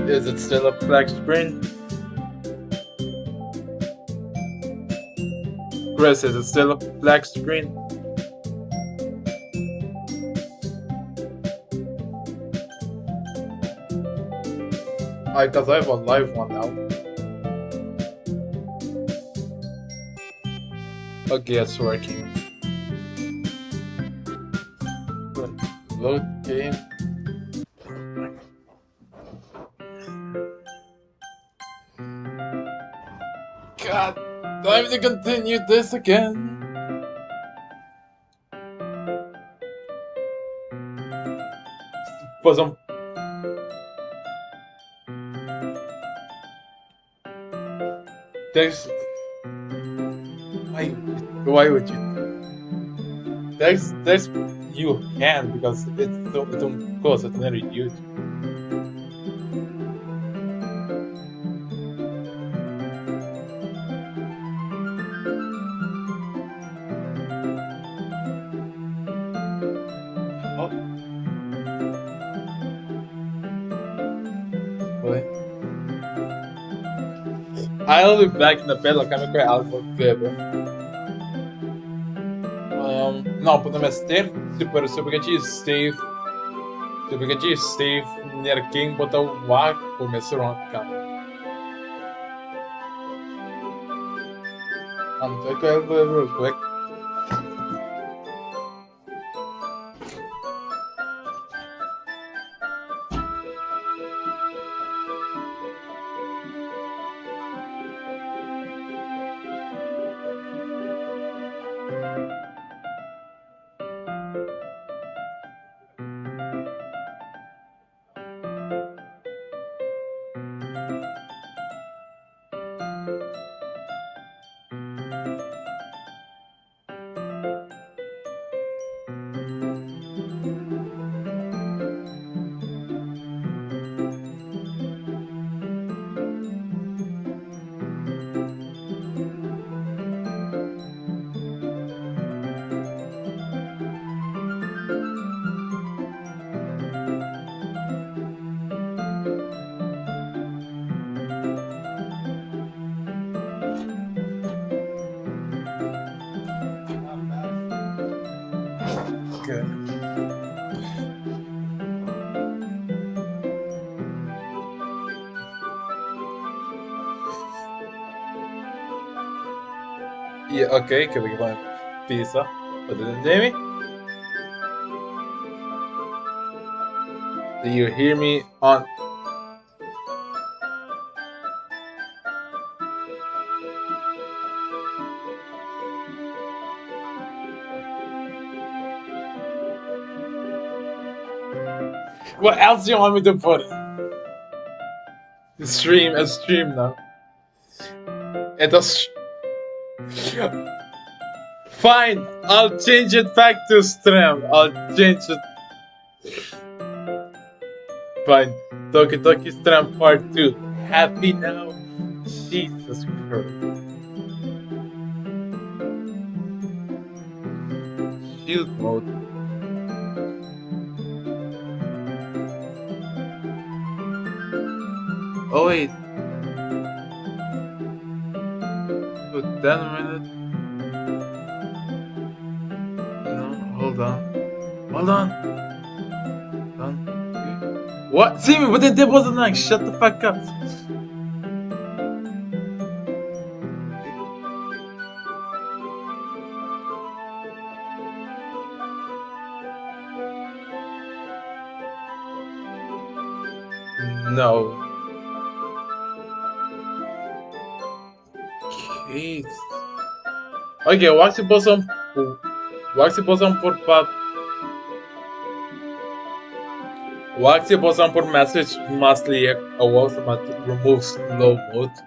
Is it still a black screen? Chris, is it still a black screen? Cause I have a live one now. Okay, it's working. Load game. God, time to continue this again. For some. There's. Why would you? There's. You can because it's don't cause it's never used. Oh. What? I'll be back in the bed like I'm quite algo bebê. Não, podemos ter super Steve. Super Steve ner king botar o ar começar a cara. I'm taking real quick. Okay. Yeah, okay, can we get one pizza? But then Jamie? Do you hear me on what else do you want me to put? Stream now. It does. Fine, I'll change it back to stream. I'll change it. Fine, Doki Doki stream part 2. Happy now? Jesus Christ. Shield mode. Oh wait. So 10 minutes. No, hold on. Hold on. What? See me, but it wasn't like shut the fuck up. No. Kids. Okay, waxy bosom por pap. Waxy bosom por message mostly remove slow mode.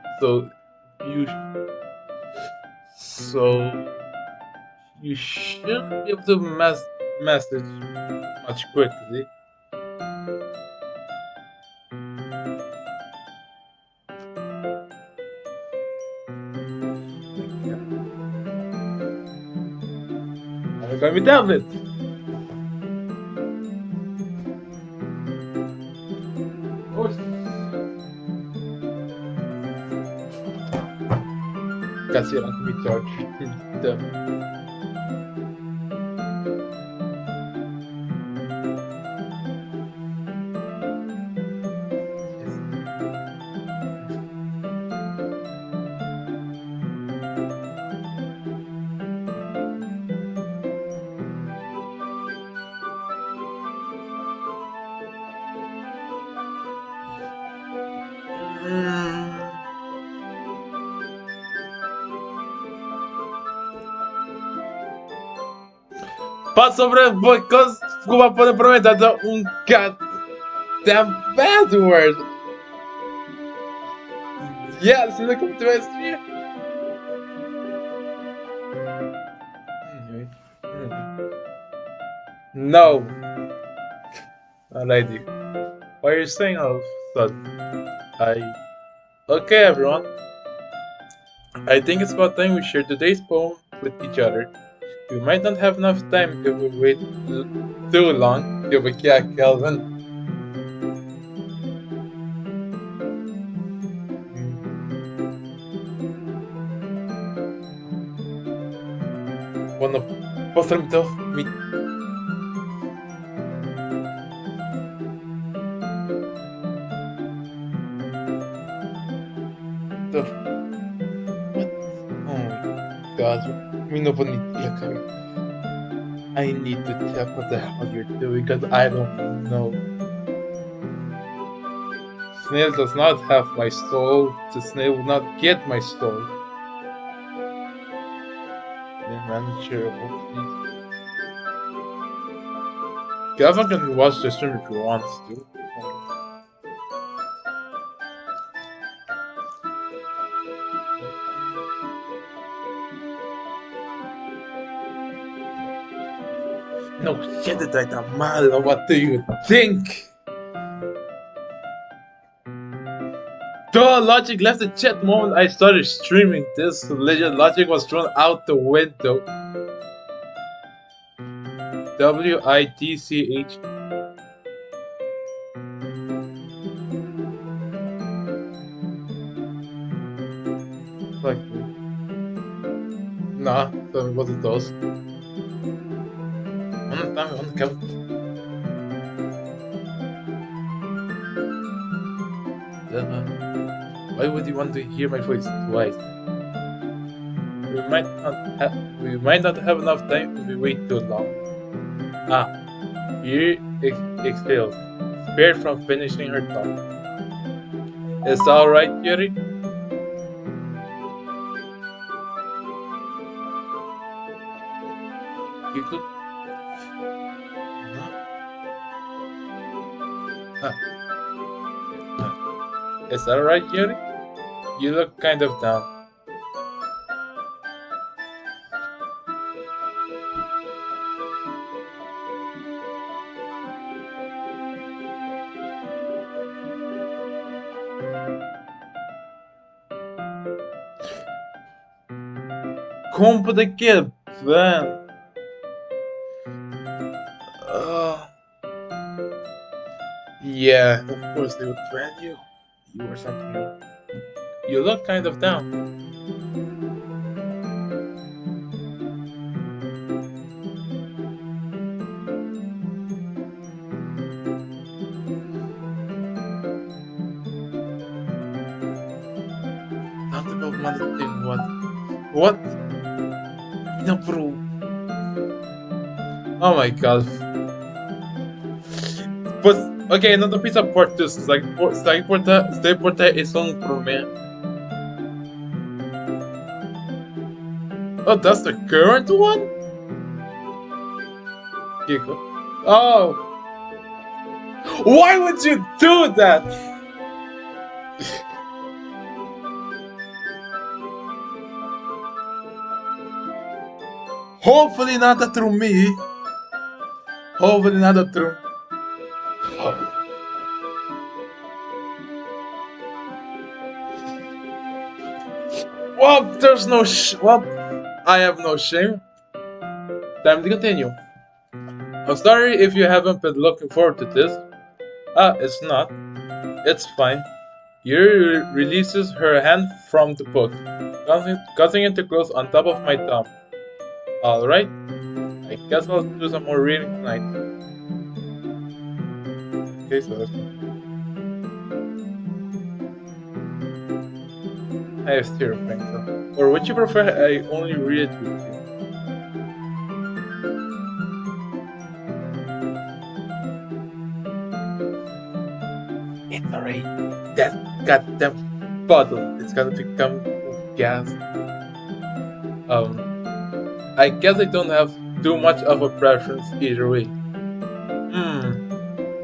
You should be able to message much quickly. I'm going with tablet. casi eran mi charge. Pá, sobre desculpa por aproveitar um goddamn bad word. Yeah, se não como tivesse dia. No. Alrighty. What are you saying of that? Okay, everyone. I think it's about time we share today's poem with each other. We might not have enough time if we wait too long. Yeah, Calvin. Bueno, postrem to mi. What? Oh my god. Mi no понятия. I need to check what the hell you're doing because I don't know. Snail does not have my soul. The snail will not get my soul. The manager please. Gavin can watch the stream if he wants to. No shit, it's malo. What do you think? Logic left the chat the moment I started streaming this. Legit logic was thrown out the window. WITCH. Like, nah, tell me what it does. On the count. Why would you want to hear my voice twice? We might not have enough time if we wait too long. You exhaled, spared from finishing her thought. Is that alright, Yuri? You could. Is that alright, Yuri? You look kind of down. Como de que plan? Yeah, of course they would plan you. You or something else. You look kind of down. Not about another thing, what? What? No, bro. Oh my god. Pues, ok, no te pizza por tus, stay porta es un problema. Oh, that's the current one? Kiko. Oh! Why would you do that? Hopefully not through me. Hopefully not through. Well, there's no well, I have no shame. Time to continue. I'm sorry if you haven't been looking forward to this. It's not. It's fine. Yuri releases her hand from the book, causing it to close on top of my thumb. Alright, I guess I'll do some more reading tonight. Okay, so I have zero friends, though. Or would you prefer I only read it with you? It's alright. That goddamn bottle is gonna become gas. I guess I don't have too much of a preference either way.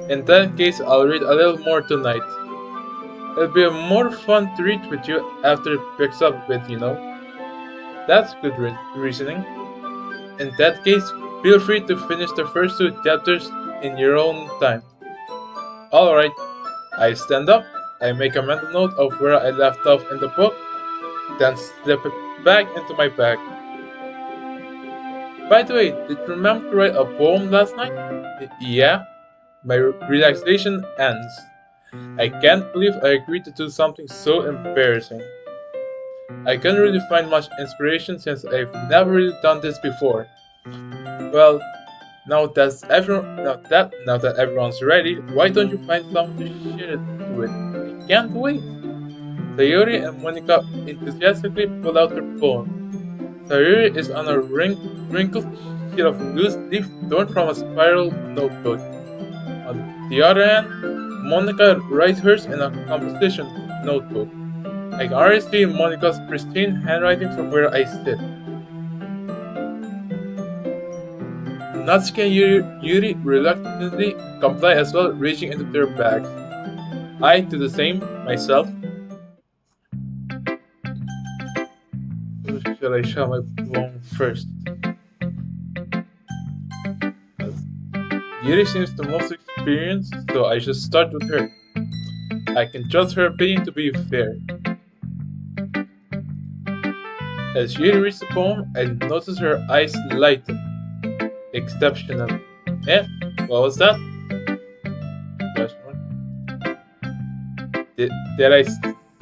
In that case, I'll read a little more tonight. It'll be more fun to read with you after it picks up a bit, you know? That's good reasoning. In that case, feel free to finish the first two chapters in your own time. Alright, I stand up, I make a mental note of where I left off in the book, then slip it back into my bag. By the way, did you remember to write a poem last night? Yeah, my relaxation ends. I can't believe I agreed to do something so embarrassing. I can't really find much inspiration since I've never really done this before. Well, now that everyone's ready, why don't you find someone to share it with? I can't wait. Sayori and Monica enthusiastically pull out their poem. Sayori is on a wrinkled sheet of loose leaf torn from a spiral notebook. On the other hand, Monica writes hers in a composition notebook. I can already see Monica's pristine handwriting from where I sit. Natsuki and Yuri reluctantly comply as well, reaching into their bags. I do the same myself. Who should I show my poem first? Yuri seems the most experienced, so I should start with her. I can trust her opinion to be fair. As Yuri reads the poem, I notice her eyes lighten. Exceptional. Eh? What was that? Did I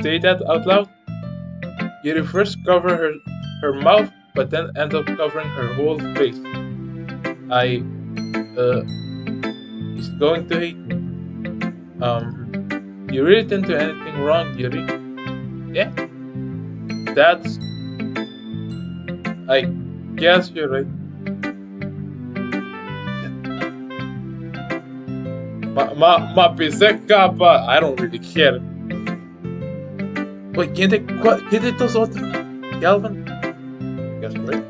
say that out loud? Yuri first covered her mouth, but then ended up covering her whole face. He's going to hate me. You really didn't do anything wrong, Yuri. Yeah? That's... I guess you're right. Ma pisecapa. I don't really care. Wait, ¿quién te tosó? Calvin? Guess right.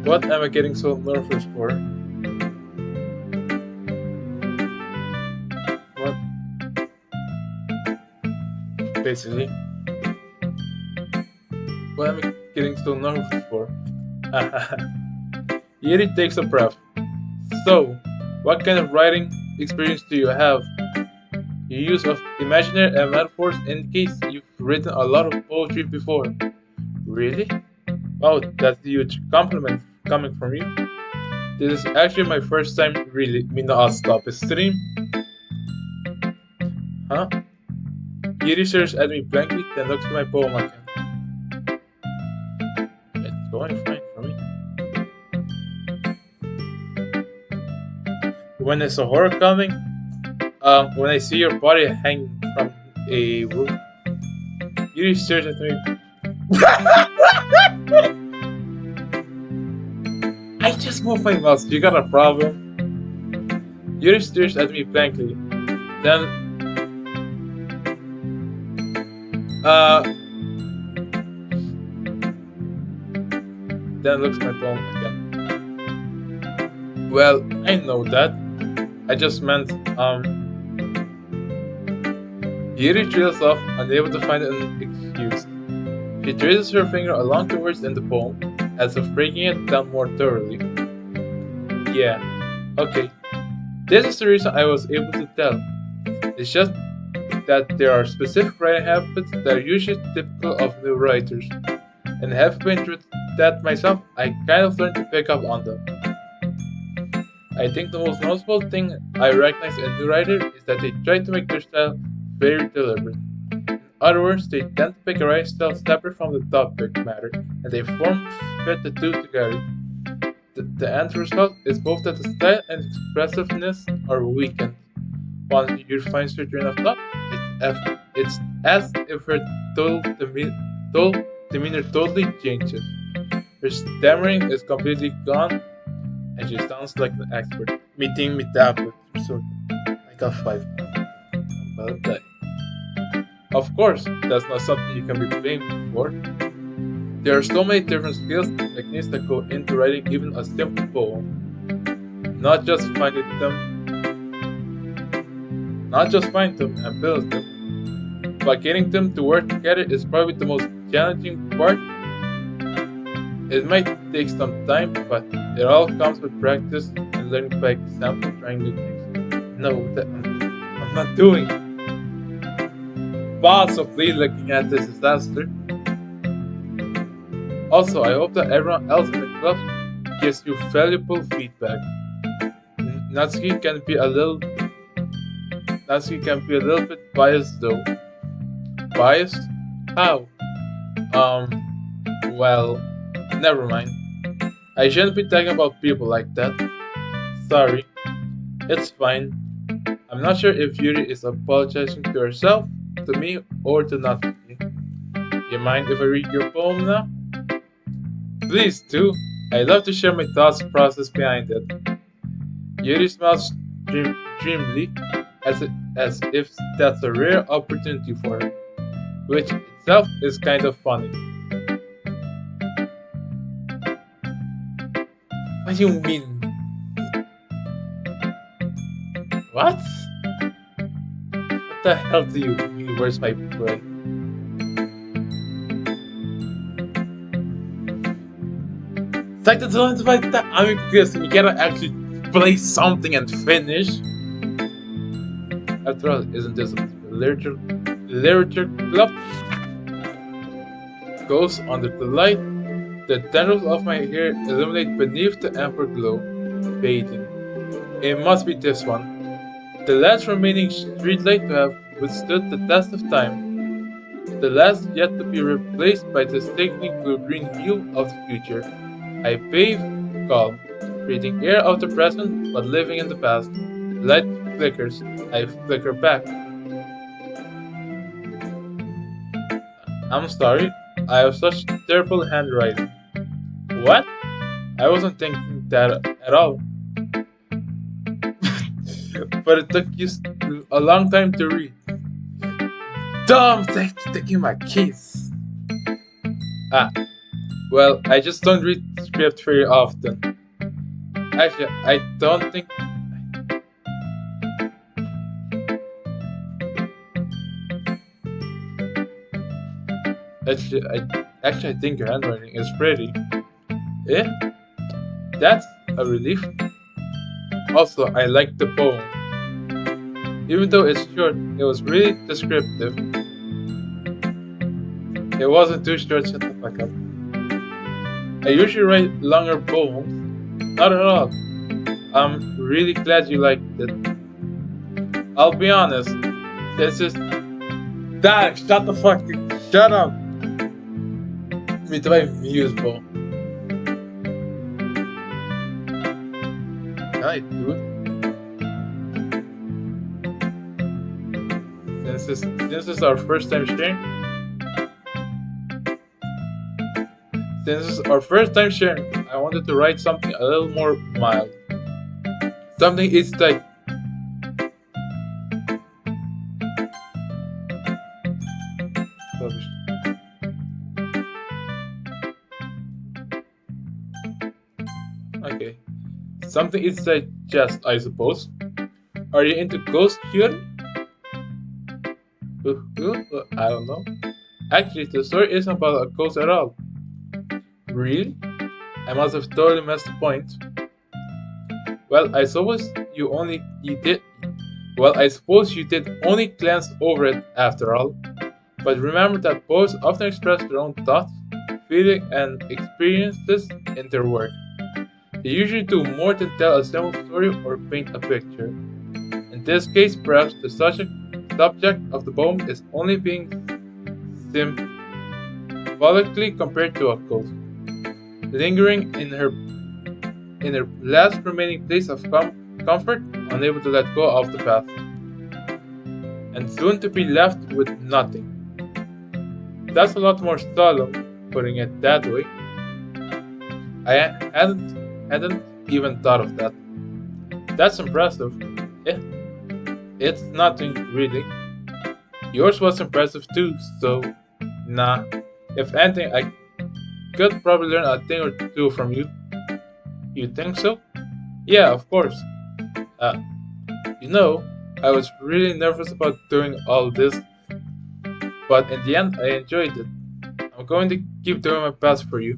What am I getting so nervous for? What? Basically. What am I getting so nervous for? Yuri takes a breath. So, what kind of writing experience do you have? Your use of imaginary and metaphors indicates you've written a lot of poetry before. Really? Oh, that's a huge compliment coming from you. This is actually my first time really. I'll stop his stream. Huh? Yuri stares at me blankly, then looks at my poem again. It's going fine for me. When is a horror coming? When I see your body hanging from a roof. Yuri stares at me. I just moved my mouse. You got a problem? Yuri stares at me blankly. Then looks at my phone again. Well, I know that. I just meant, Yuri trails off, unable to find an excuse. She traces her finger along the words in the poem, as if breaking it down more thoroughly. Yeah, okay. This is the reason I was able to tell. It's just that there are specific writing habits that are usually typical of new writers. And having been through that myself, I kind of learned to pick up on them. I think the most noticeable thing I recognize in a new writer is that they try to make their style very deliberate. In other words, they tend to pick a lifestyle separate from the topic matter, and they form fit the two together. The end result is both that the style and expressiveness are weakened. Once you find your train of thought, it's as if her total demeanor totally changes. Her stammering is completely gone, and she sounds like an expert. Meeting me tablet, so I got 5 now. About that. Of course, that's not something you can be blamed for. There are so many different skills and techniques that go into writing even a simple poem. Not just find them and build them, but getting them to work together is probably the most challenging part. It might take some time, but it all comes with practice and learning by example, trying new things. No, that I'm not doing. Possibly looking at this disaster. Also, I hope that everyone else in the club gives you valuable feedback. Natsuki can be a little bit biased though. Biased? How? Well, never mind. I shouldn't be talking about people like that. Sorry. It's fine. I'm not sure if Yuri is apologizing to herself, to me, or to Natsuki. You mind if I read your poem now? Please do. I love to share my thoughts process behind it. Yuri smiles dreamily, as if that's a rare opportunity for her, which itself is kind of funny. What do you mean? What? What the hell do you mean? Where's my brain? It's like the ones like that. I mean, because you cannot actually play something and finish. After all, isn't this a literature club? Goes under the light. The tendrils of my hair illuminate beneath the amber glow, fading. It must be this one. The last remaining streetlight to have withstood the test of time. The last yet to be replaced by the stately blue-green hue of the future. I bathe calm, breathing air of the present but living in the past. The light flickers. I flicker back. I'm sorry. I have such terrible handwriting. What? I wasn't thinking that at all. But it took you a long time to read. Dumb! Thanks for taking my keys. Well, I just don't read script very often. Actually, I don't think. Actually, I think your handwriting is pretty. Eh? That's a relief. Also, I like the poem. Even though it's short, it was really descriptive. It wasn't too short, shut the fuck up. I usually write longer poems. Not at all. I'm really glad you liked it. I'll be honest. This is... Dad, shut the fuck up. Shut up. Mit my views, bro. Hi, dude. Since this is our first time sharing. I wanted to write something a little more mild. Something it's like. Okay. Something it's like just, I suppose. Are you into ghost theory? I don't know. Actually, the story isn't about a ghost at all. Really? I must have totally missed the point. Well, I suppose you did only glance over it after all. But remember that poets often express their own thoughts, feelings, and experiences in their work. They usually do more than tell a simple story or paint a picture. In this case, perhaps the subject of the poem is only being symbolically compared to a ghost, lingering in her last remaining place of comfort, unable to let go of the past, and soon to be left with nothing. That's a lot more solemn, putting it that way. I hadn't even thought of that. That's impressive. Eh, it's nothing really. Yours was impressive too, so nah. If anything, I could probably learn a thing or two from you. You think so? Yeah, of course. Uh, I was really nervous about doing all this, but in the end, I enjoyed it. I'm going to keep doing my best for you.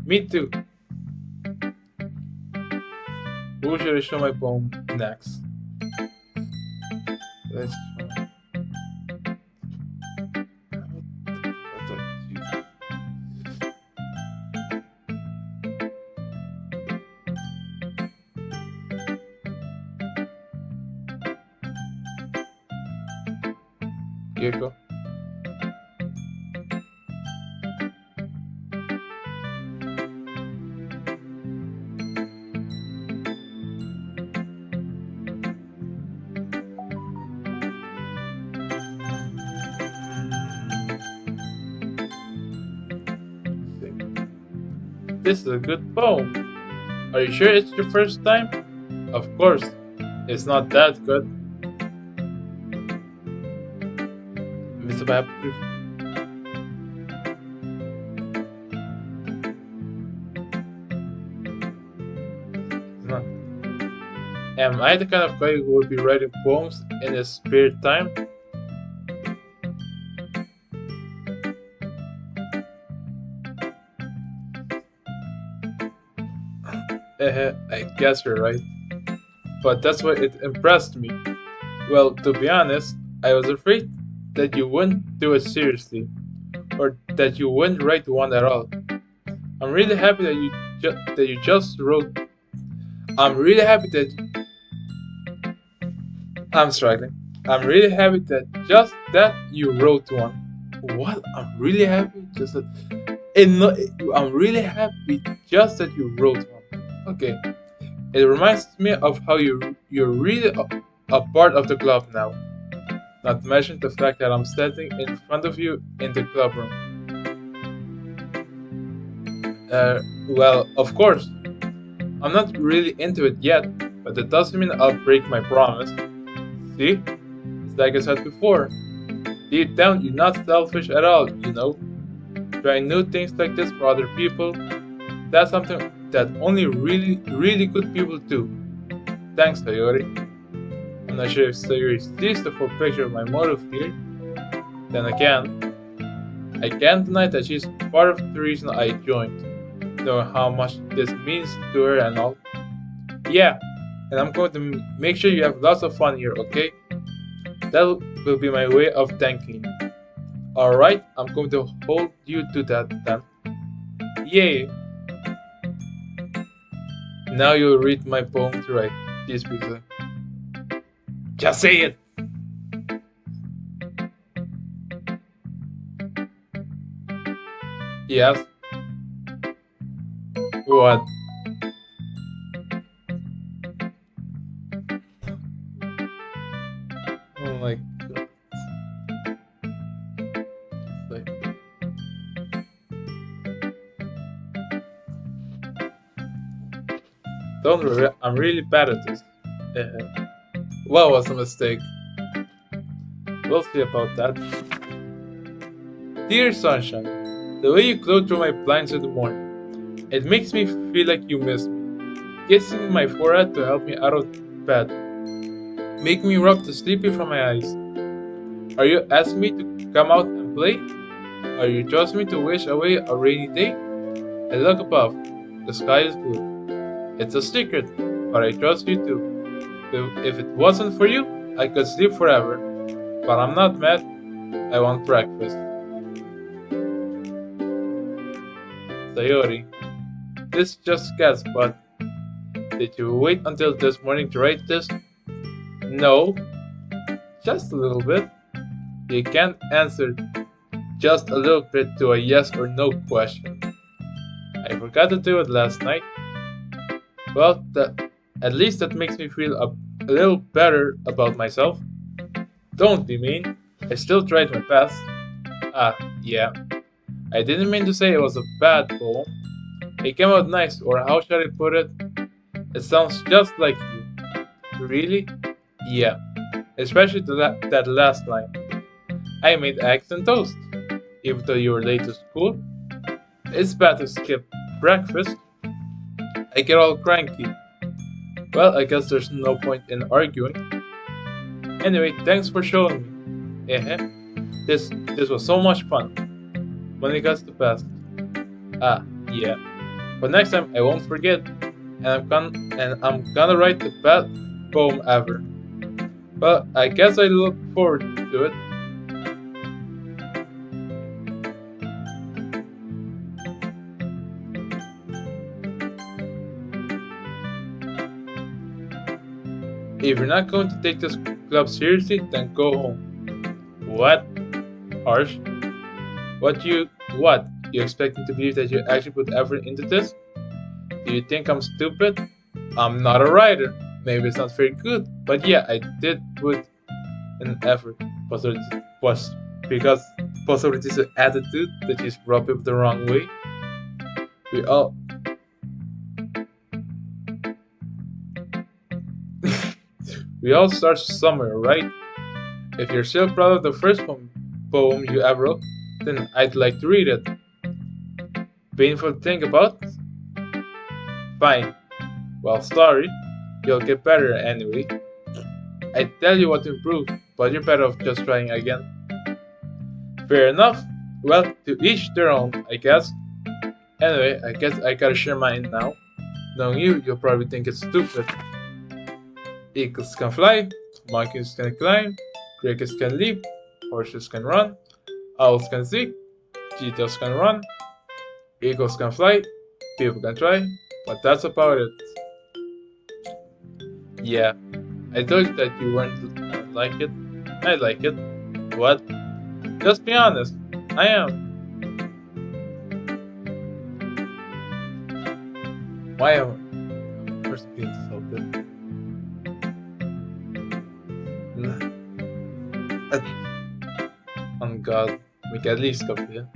Me too. Who should I show my poem next? Let's try. Here you go. This is a good poem. Are you sure it's your first time? Of course, it's not that good. Mr. Baptist. No. Am I the kind of guy who would be writing poems in his spare time? I guess you're right. But that's why it impressed me. Well, to be honest, I was afraid that you wouldn't do it seriously, or that you wouldn't write one at all. I'm really happy that you just wrote. I'm really happy that I'm struggling. I'm really happy that you wrote one. What? I'm really happy I'm really happy just that you wrote one. Okay. It reminds me of how you're really a part of the club now. Not to mention the fact that I'm standing in front of you in the club room. Well, of course. I'm not really into it yet, but that doesn't mean I'll break my promise. See? It's like I said before. Deep down, you're not selfish at all, you know? Trying new things like this for other people, that's something that only really, really good people do. Thanks, Sayori. I'm not sure if Sayori sees the full picture of my motive here. Then again, I can't deny that she's part of the reason I joined, knowing how much this means to her and all. Yeah, and I'm going to make sure you have lots of fun here, okay? That will be my way of thanking you. Alright, I'm going to hold you to that then. Yay! Now you'll read my poem to write. This pizza. Just say it! Yes? What? Oh my god. Don't worry, I'm really bad at this. What was a mistake? We'll see about that. Dear sunshine, the way you glow through my blinds in the morning, it makes me feel like you miss me. Kissing my forehead to help me out of bed, make me rub the sleepy from my eyes. Are you asking me to come out and play? Are you trusting me to wish away a rainy day? I look above, the sky is blue. It's a secret, but I trust you too. If it wasn't for you, I could sleep forever. But I'm not mad, I want breakfast. Sayori, this just guess, but did you wait until this morning to write this? No, just a little bit. You can't answer just a little bit to a yes or no question. I forgot to do it last night. Well, at least that makes me feel a little better about myself. Don't be mean. I still tried my best. Ah, yeah. I didn't mean to say it was a bad poem. It came out nice, or how should I put it? It sounds just like you. Really? Yeah. Especially that last line. I made eggs and toast. Even though you were late to school. It's bad to skip breakfast. I get all cranky. Well, I guess there's no point in arguing. Anyway, thanks for showing me. This was so much fun. When it gets the best. Ah, yeah. But next time I won't forget, and I'm gonna write the best poem ever. Well, I guess I look forward to it. If you're not going to take this club seriously, then go home. What? Harsh? What? You expect me to believe that you actually put effort into this? Do you think I'm stupid? I'm not a writer. Maybe it's not very good, but yeah, I did put an effort. Was because possibilities of attitude that is rubbed people the wrong way. We all we all start somewhere, right? If you're still proud of the first poem you ever wrote, then I'd like to read it. Painful to think about? Fine. Well, sorry. You'll get better anyway. I tell you what to improve, but you're better off just trying again. Fair enough. Well, to each their own, I guess. Anyway, I guess I gotta share mine now. Knowing you'll probably think it's stupid. Eagles can fly, monkeys can climb, crickets can leap, horses can run, owls can seek, cheetahs can run, eagles can fly, people can try, but that's about it. Yeah, I told you that you weren't like it. I like it. What? Just be honest. I am. Why am I? First being insulted. Oh God, make at least confident.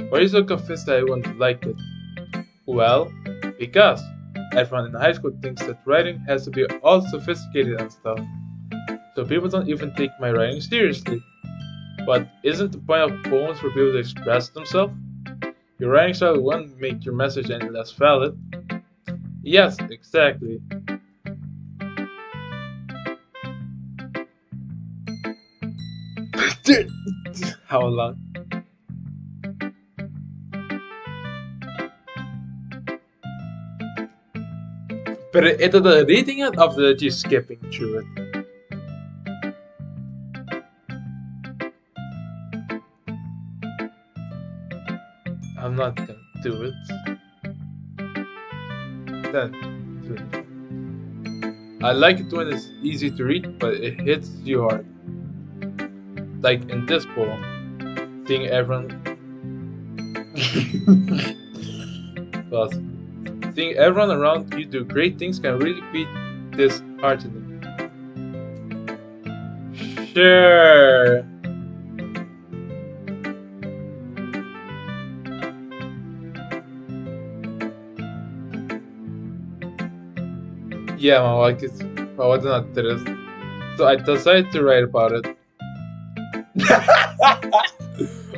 Why are you so convinced that I won't like it? Well, because everyone in high school thinks that writing has to be all sophisticated and stuff. So people don't even take my writing seriously. But isn't the point of poems for people to express themselves? Your writing style won't make your message any less valid. Yes, exactly. How long? Pero ito the reading it of the just skipping through it. I'm not gonna do it. Then I like it when it's easy to read, but it hits you hard. Like in this poem, seeing everyone well, seeing everyone around you do great things can really be disheartening. Sure. Yeah, my wife did not do this. So I decided to write about it.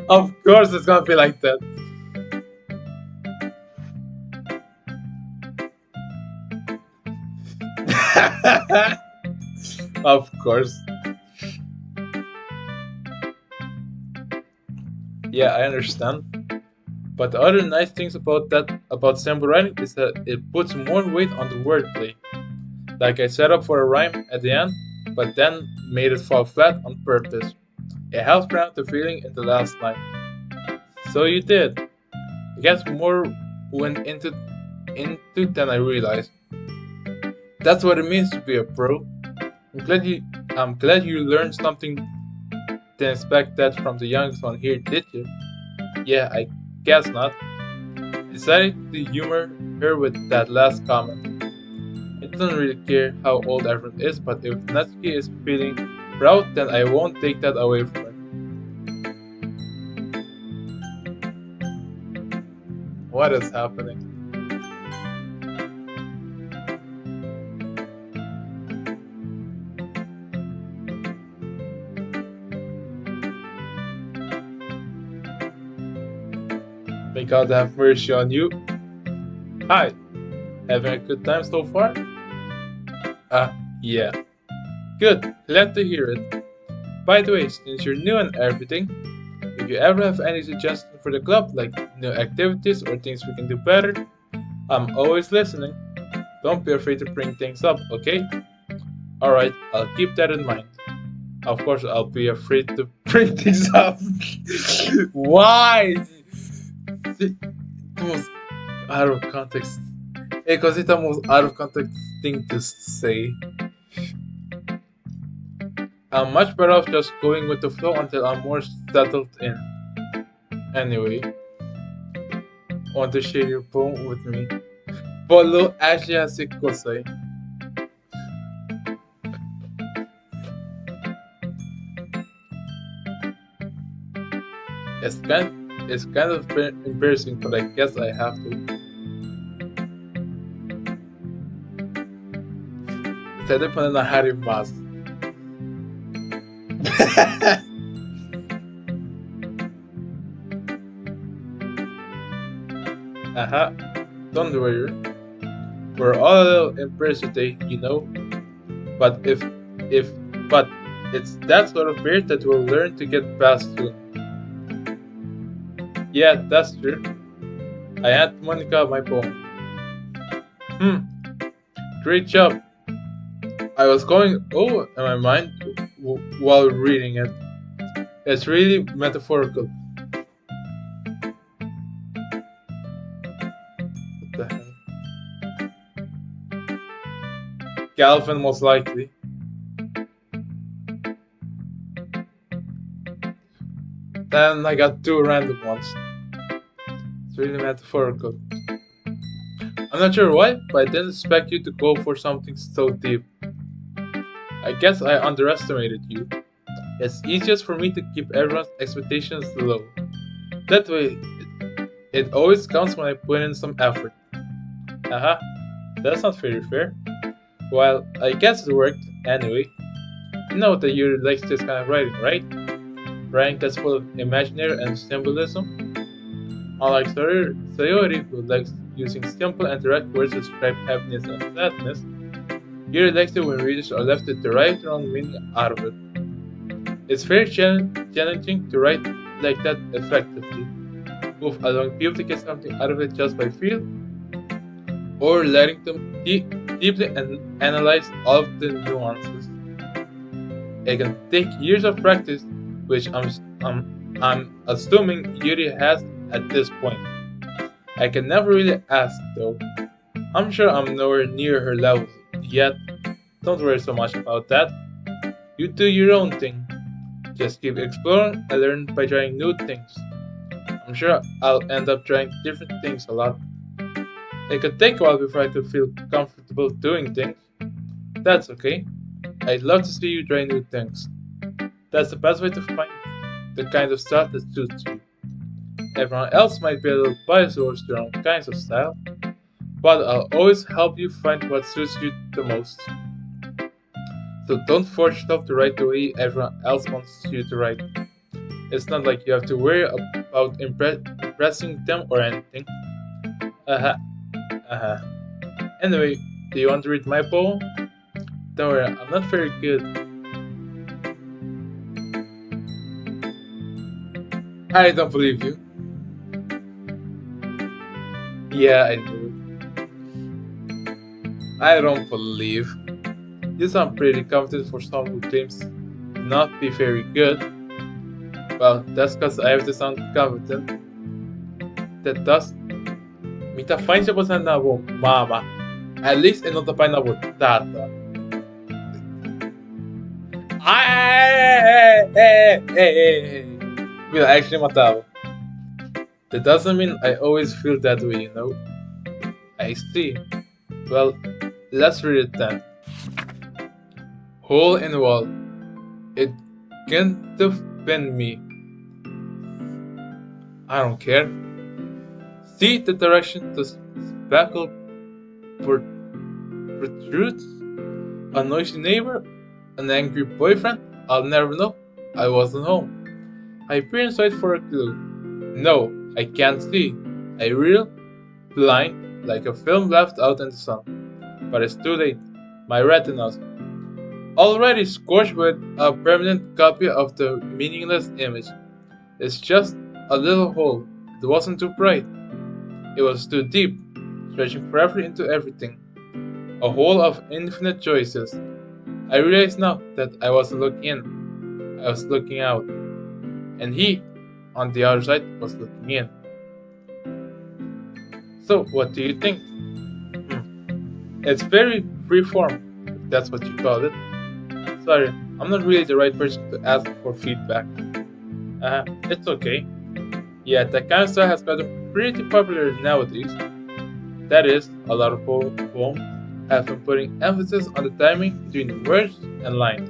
Of course it's gonna be like that. Of course. Yeah, I understand. But the other nice things about sample writing is that it puts more weight on the wordplay. Like I set up for a rhyme at the end, but then made it fall flat on purpose. It helps ground the feeling in the last line. So you did. I guess more went into than I realized. That's what it means to be a pro. I'm glad you learned something Didn't expect that from the youngest one here, did you? Yeah, I guess not. I decided to humor her with that last comment. I don't really care how old everyone is, but if Natsuki is feeling proud, then I won't take that away from her. What is happening? May God have mercy on you. Hi, having a good time so far? Yeah. Good, glad to hear it. By the way, since you're new and everything, if you ever have any suggestions for the club, like new activities or things we can do better, I'm always listening. Don't be afraid to bring things up, okay? Alright, I'll keep that in mind. Of course, I'll be afraid to bring things up. Why? The most out of context. Because it's the most out of context thing to say. I'm much better off just going with the flow until I'm more settled in. Anyway, want to share your poem with me? Follow Asia Sikosai. It's kind of embarrassing, but I guess I have to. Pwede pa na naharimas. Aha, don't worry. We're all a little embarrassed today, you know. But but it's that sort of fear that we'll learn to get past soon. Yeah, that's true. I had Monica my poem. Great job. I was going in my mind while reading it. It's really metaphorical. What the hell? Calvin, most likely. Then I got two random ones. It's really metaphorical. I'm not sure why, but I didn't expect you to go for something so deep. I guess I underestimated you. It's easiest for me to keep everyone's expectations low. That way, it always counts when I put in some effort. Haha, that's not very fair. Well, I guess it worked anyway. You know that you like this kind of writing, right? Writing that's full of imaginary and symbolism. Unlike Sayori, who likes using simple and direct words to describe happiness and sadness, you likes it when readers are left to derive their own meaning out of it. It's very challenging to write like that effectively, both allowing people to get something out of it just by feel, or letting them deeply analyze all of the nuances. It can take years of practice, which I'm assuming Yuri has at this point. I can never really ask though. I'm sure I'm nowhere near her level yet. Don't worry so much about that. You do your own thing. Just keep exploring and learn by trying new things. I'm sure I'll end up trying different things a lot. It could take a while before I could feel comfortable doing things. That's okay. I'd love to see you try new things. That's the best way to find the kind of stuff that suits you. Everyone else might be a little biased towards their own kinds of style, but I'll always help you find what suits you the most. So don't force yourself to write the way everyone else wants you to write. It's not like you have to worry about impressing them or anything. Anyway, do you want to read my poem? Don't worry, I'm not very good. I don't believe you. Yeah, I do. I don't believe. You sound pretty confident for someone who claims to not be very good. Well, that's because I have to sound confident. That does. Mita fine siya po sa nabo, mama. At least ino tapay na po, tata. Hey. Will actually matava. That doesn't mean I always feel that way, you know? I see. Well, let's read it then. Hole in wall. It can't have been me. I don't care. See the direction the speckle protrudes? A noisy neighbor? An angry boyfriend? I'll never know. I wasn't home. I peer inside for a clue. No, I can't see. I reel, blind, like a film left out in the sun. But it's too late. My retinas, already scorched with a permanent copy of the meaningless image. It's just a little hole. It wasn't too bright. It was too deep, stretching forever into everything. A hole of infinite choices. I realize now that I wasn't looking in. I was looking out. And he, on the other side, was looking in. So, what do you think? It's very freeform, if that's what you call it. Sorry, I'm not really the right person to ask for feedback. It's okay. Yeah, that kind of style has gotten pretty popular nowadays. That is, a lot of poems have been putting emphasis on the timing between the words and lines.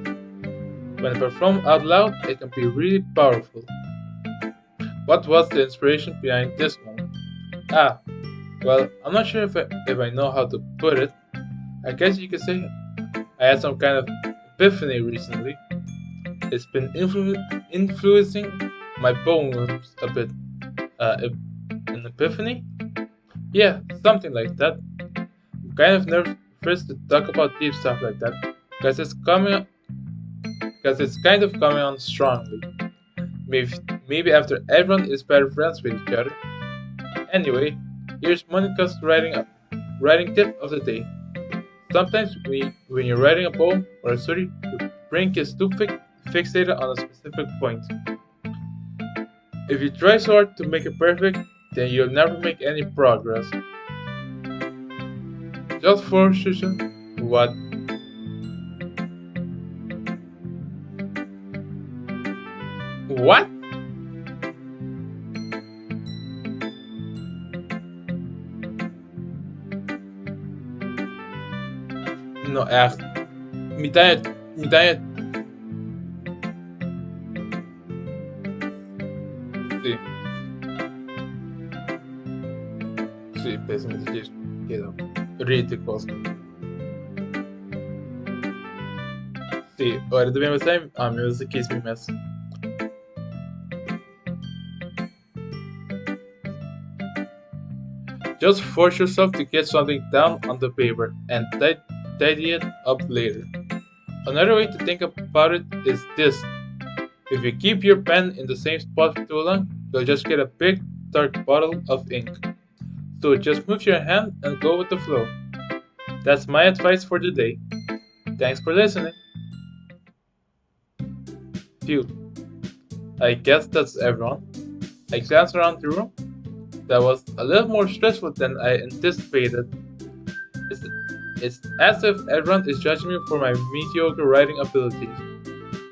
When performed out loud, it can be really powerful. What was the inspiration behind this one? Well, I'm not sure if I know how to put it. I guess you could say I had some kind of epiphany recently. It's been influencing my poems a bit. An epiphany? Yeah, something like that. I'm kind of nervous to talk about deep stuff like that, because it's kind of coming on strongly. Maybe after everyone is better friends with each other. Anyway, here's Monica's writing tip of the day. Sometimes when you're writing a poem or a story, your brain gets too fixated on a specific point. If you try so hard to make it perfect, then you'll never make any progress. Just for Shusha, what? What? No, echt. Midaya. Sí, sí, péssimo de dizer. Quedó ridículo. Sí, ora da mesma time. Music is me mess. Just force yourself to get something down on the paper and tidy it up later. Another way to think about it is this. If you keep your pen in the same spot for too long, you'll just get a big, dark bottle of ink. So just move your hand and go with the flow. That's my advice for the day. Thanks for listening. Phew. I guess that's everyone. I glanced around the room. That was a little more stressful than I anticipated. It's as if everyone is judging me for my mediocre writing abilities.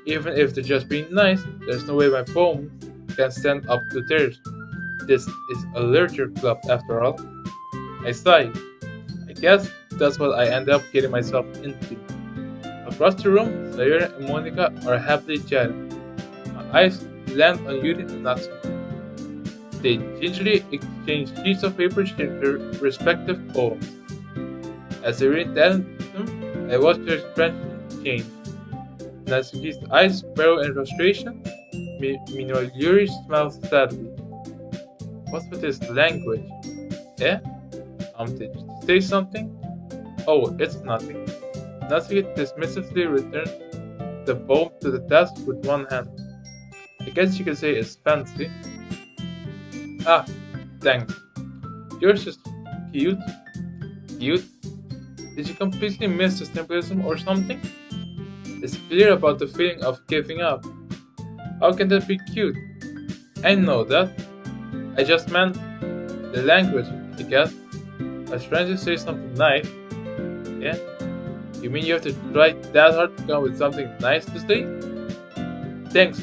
Even if they're just being nice, there's no way my poems can stand up to theirs. This is a literature club after all. I sigh. I guess that's what I end up getting myself into. Across the room, Sayura and Monica are happily chatting. My eyes land on Yuri and Natsu. They gingerly exchange sheets of paper sharing their respective poems. As I read them, I watch their expression change. Natsuki's eyes burrow in frustration, meanwhile Yuri smiles sadly. What's with this language? Eh? Did you say something? Oh, it's nothing. Natsuki dismissively returns the poem to the desk with one hand. I guess you could say it's fancy. Thanks. Yours is cute. Cute? Did you completely miss the symbolism or something? It's clear about the feeling of giving up. How can that be cute? I know that. I just meant the language, I guess. I was trying to say something nice. Yeah? You mean you have to try that hard to come up with something nice to say? Thanks.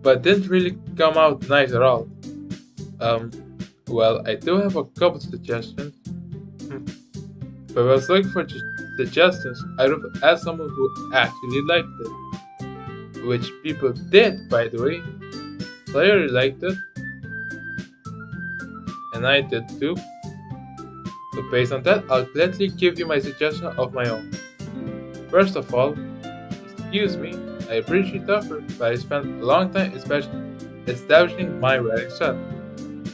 But didn't really come out nice at all. Well, I do have a couple suggestions. If I was looking for suggestions, I would have asked someone who actually liked it. Which people did, by the way. Player liked it. And I did too. So based on that, I'll gladly give you my suggestion of my own. First of all, excuse me, I appreciate the effort, but I spent a long time establishing my writing style.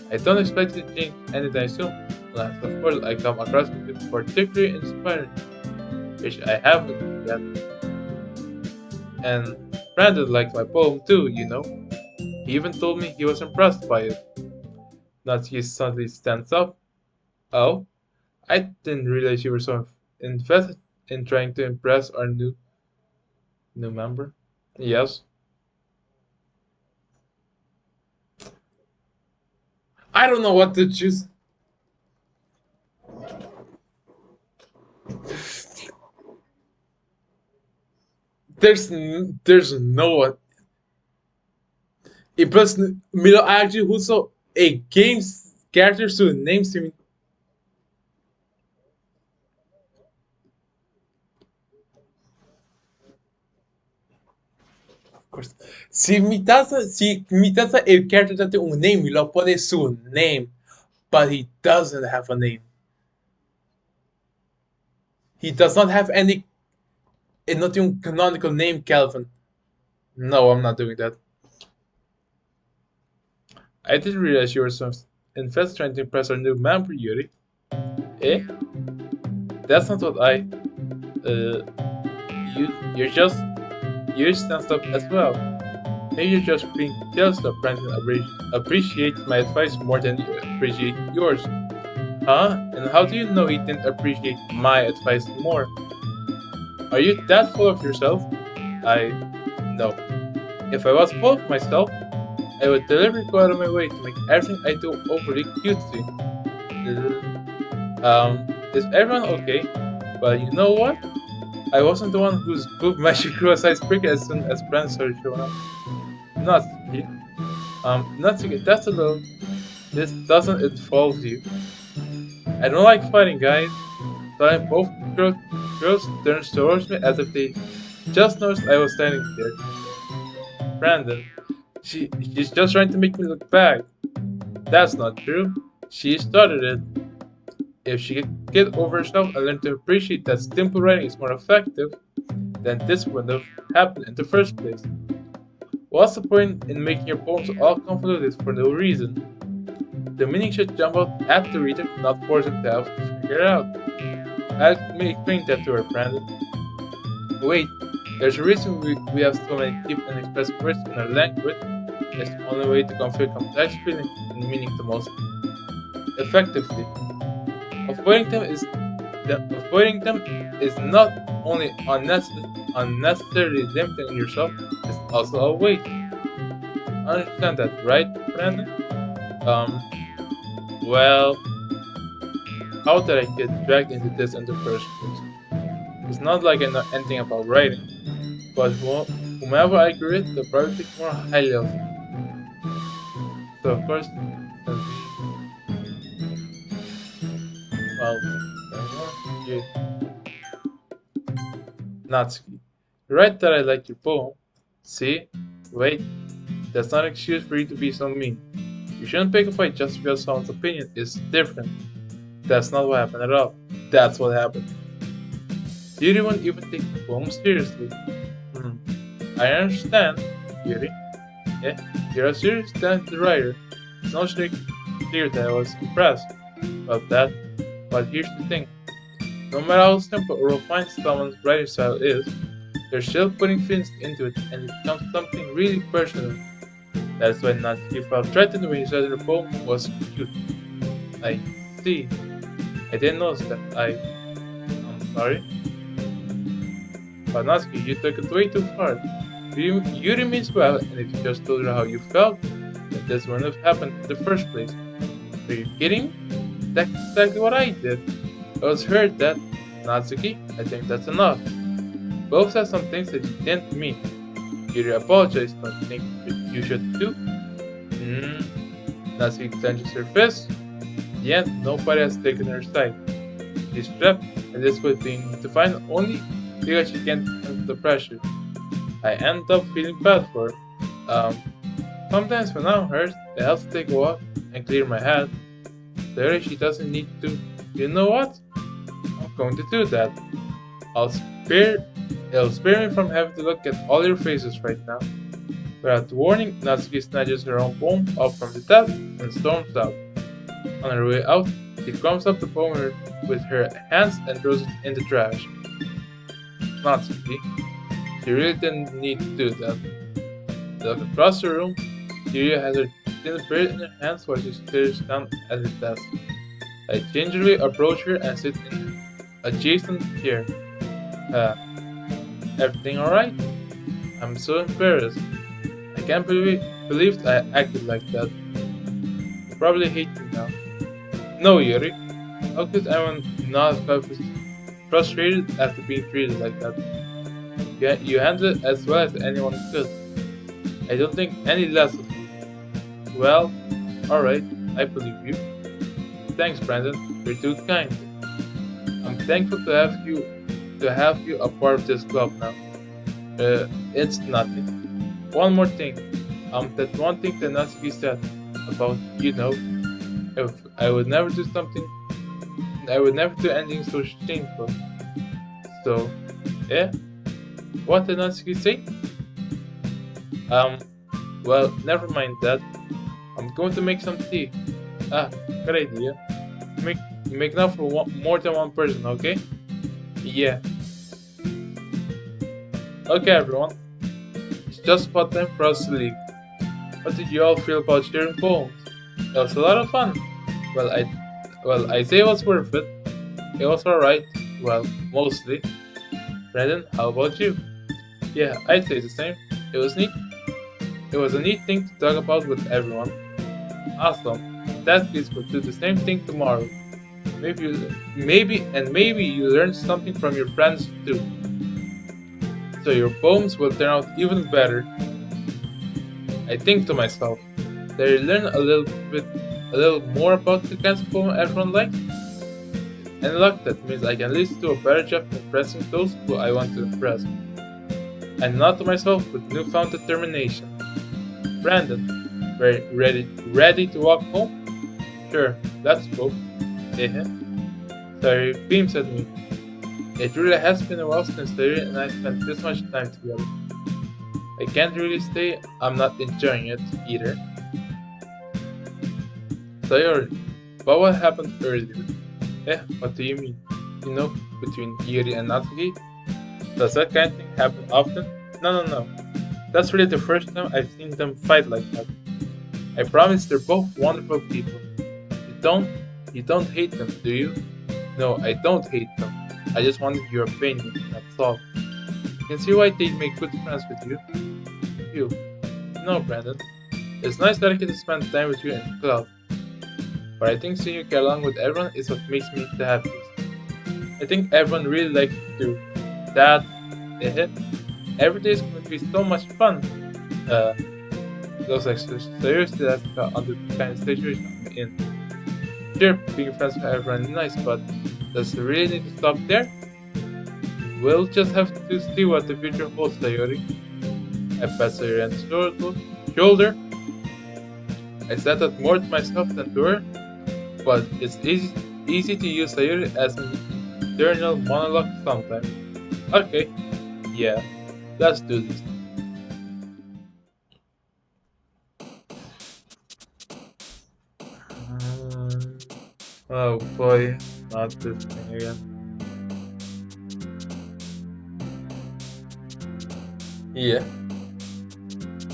I don't expect it to change anytime soon, unless of course I come across something particularly inspiring, which I haven't yet. And Brandon liked my poem too, you know. He even told me he was impressed by it. Natsuki suddenly stands up. Oh, I didn't realize you were so invested in trying to impress our new member. Yes. I don't know what to choose. There's no one. E plus, Milo actually who saw a game's character to names to me. Of course. Se me a character that tem um name, ele pode seu name, but he doesn't have a name. He does not have any. Ele não tem um canonical name, Calvin. No, I'm not doing that. I didn't realize you were so invested trying to impress our new member, Yuri. Eh? That's not what I. You're stands up as well. Maybe you're just being jealous that Brandon appreciates my advice more than you appreciate yours. Huh? And how do you know he didn't appreciate my advice more? Are you that full of yourself? No. If I was full of myself, I would deliberately go out of my way to make everything I do overly cutesy. Is everyone okay? Well, you know what? I wasn't the one whose boob magic grew a size bigger as soon as Brand started showing up. Natsuki. Natsuki, that's a little. This doesn't involve you. I don't like fighting, guys. Suddenly both girls turned towards me as if they just noticed I was standing there. Brandon. She's just trying to make me look bad. That's not true. She started it. If she could get over herself and learn to appreciate that simple writing is more effective, then this wouldn't have happened in the first place. What's the point in making your poems all convoluted for no reason? The meaning should jump out at the reader, not force him to have to figure it out. Let me explain that to her, Brandon. Wait, there's a reason we have so many deep and expressive words in our language. It's the only way to convey complex feelings and meaning the most effectively. Avoiding them is not only unnecessarily limiting yourself, it's also a waste. Understand that, right, Brandon? Well, how did I get dragged into this in the first place? It's not like I know anything about writing, but whomever I agree with, they'll probably think more highly of me. So of course, Natsuki, you're right that I like your poem. See? Wait, that's not an excuse for you to be so mean. You shouldn't pick a fight just because someone's opinion is different. That's not what happened at all. That's what happened. You didn't even take the poem seriously. I understand, Yuri. Yeah, you're a serious talented writer. It's not clear that I was impressed about that, but here's the thing. No matter how simple or refined someone's writing style is, they're still putting feelings into it and it becomes something really personal. That's why Natsuki felt threatened when you said the poem was cute. I see. I didn't notice that. I'm sorry. But Natsuki, you took it way too far. Yuri means well, and if you just told her how you felt, then this wouldn't have happened in the first place. Are you kidding? That's exactly what I did. I was hurt that, Natsuki, I think that's enough. Both said some things that you didn't mean. You apologized, don't think you should too? Hmm. Natsuki clenches her fist. In the end, nobody has taken her side. She's trapped and this was being defined only because she can't handle the pressure. I end up feeling bad for her. Sometimes when I'm hurt, it helps to take a walk and clear my head. Clearly she doesn't need to. You know what? I'm going to do that. I'll spare it'll spare me from having to look at all your faces right now. Without warning, Natsuki snatches her own poem up from the desk and storms out. On her way out, she comes up the poem with her hands and throws it in the trash. Natsuki. She really didn't need to do that. They look across the room. Kiryu has her thin bird in her hands while she stares down at her desk. I gingerly approach her and sit in an adjacent chair. Everything alright? I'm so embarrassed. I can't believe I acted like that. You probably hate me now. No, Yuri. How could anyone not have frustrated after being treated like that? You handled it as well as anyone could. I don't think any less of you. Well, alright, I believe you. Thanks, Brandon. You're too kind. I'm thankful to have you a part of this club now. It's nothing. One more thing. That one thing that Natsuki said about, if I would never do something, I would never do anything so shameful. So, yeah? What did Natsuki say? Well, never mind that. I'm going to make some tea. Good idea. Make enough for more than one person, okay? Yeah. Okay, everyone. It's just about time for us to leave. What did you all feel about sharing poems? It was a lot of fun. I say it was worth it. It was alright. Well, mostly. Brandon, how about you? Yeah, I'd say the same. It was neat. It was a neat thing to talk about with everyone. Awesome. In that case, we'll do the same thing tomorrow. Maybe you learn something from your friends too. So your poems will turn out even better. I think to myself, did I learn a little more about the kinds of poem everyone likes? And luck, that means I can at least do a better job impressing those who I want to impress. And not to myself with newfound determination. Brandon, ready to walk home? Sure, let's go. Sorry, beams at me. It really has been a while since Sayuri and I spent this much time together. I can't really say I'm not enjoying it either. Sayuri, but what happened earlier? What do you mean? Between Yuri and Natsuki? Does that kind of thing happen often? No. That's really the first time I've seen them fight like that. I promise they're both wonderful people. You don't hate them, do you? No, I don't hate them. I just wanted your opinion, that's all. You can see why they'd make good friends with you. No, Brandon. It's nice that I get to spend time with you in the club. But I think seeing you get along with everyone is what makes me the happiest. I think everyone really likes you too. That, every day is going to be so much fun. Looks like seriously that's on the kind of situation I'm in. Sure, being friends with everyone is nice, but does it really need to stop there? We'll just have to see what the future holds, Sayori. I pat Sayori on the shoulder. I said that more to myself than to her, but it's easy to use Sayori as an internal monologue sometimes. Okay, yeah, let's do this. Oh boy, not this thing again. Yeah.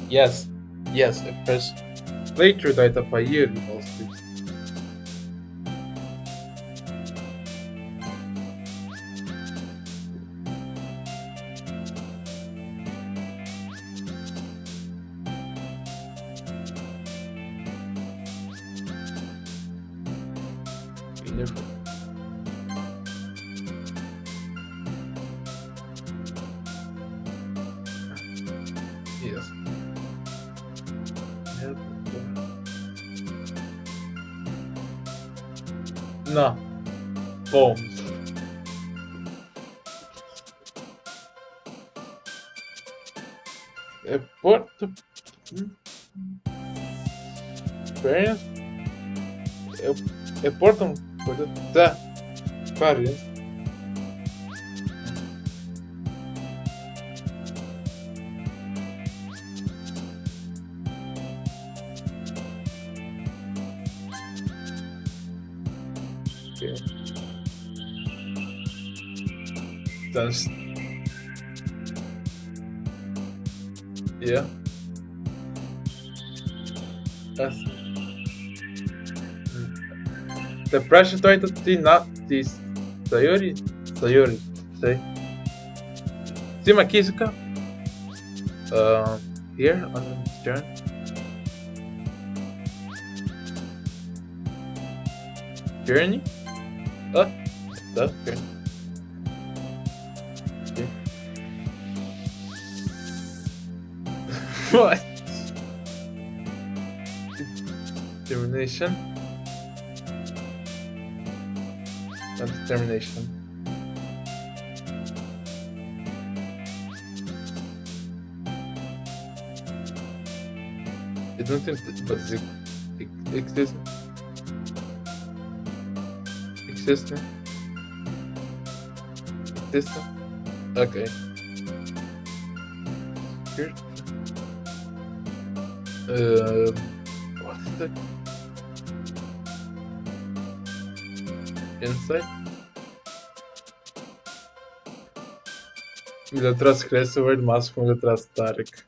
Yes. It press playthrough data by year mostly. Never. Yes. No. Bombs. Porto. Experience. Porto. Porto. Tá. Várias. Okay. That's. Yeah. That's. The pressure title did not this. Sayori. Sayori. Say. Cima Kizuka. Here on the turn. Journey? Oh, that's good. Okay. What? Determination? Not determination. I don't think that was existing. Existing. Existing. Okay. Here. What is that? Inside. Ele atrás cresce o word mas com ele atrás Tarek.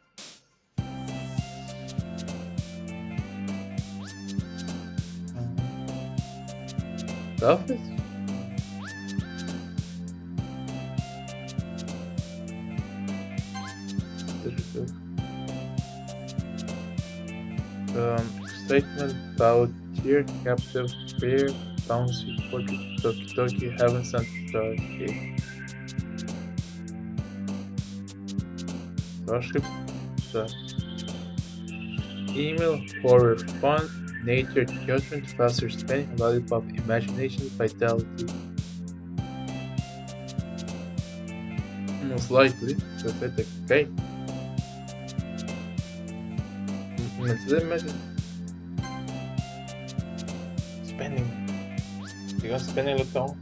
Office? Statement about tier captive bear bouncy for Doki Doki haven't sent the Starship the email for refund nature judgment faster spending lollipop imagination vitality most likely that's it okay spending because spending look down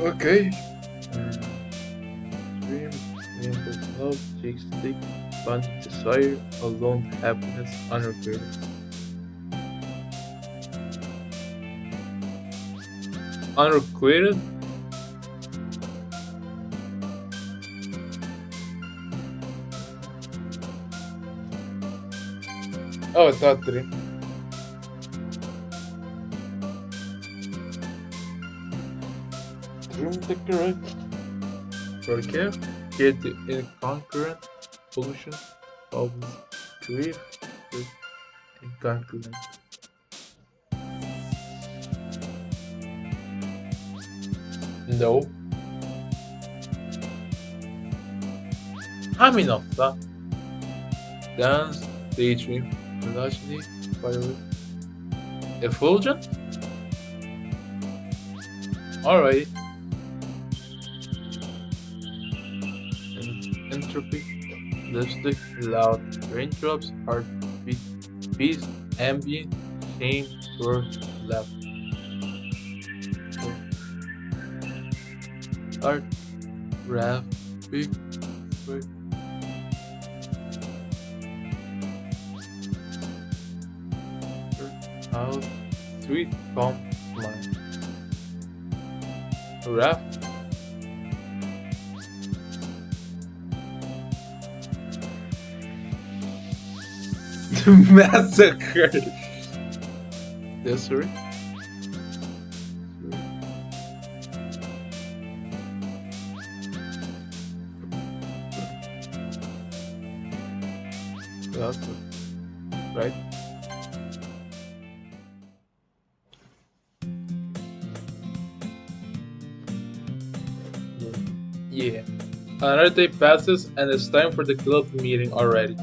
okay dream mental love takes stick fun desire alone happiness unrequited unrequited oh it's not 3 dream the correct forgive get the incongruent pollution of grief with incongruent no Haminofta dance daydream melody fire effulgent alright entropy lipstick loud raindrops heartbeat peace ambient shame word left art rap big word house sweet calm smile rap massacre yes sorry exhausted, right? Yeah. Another day passes and it's time for the club meeting already.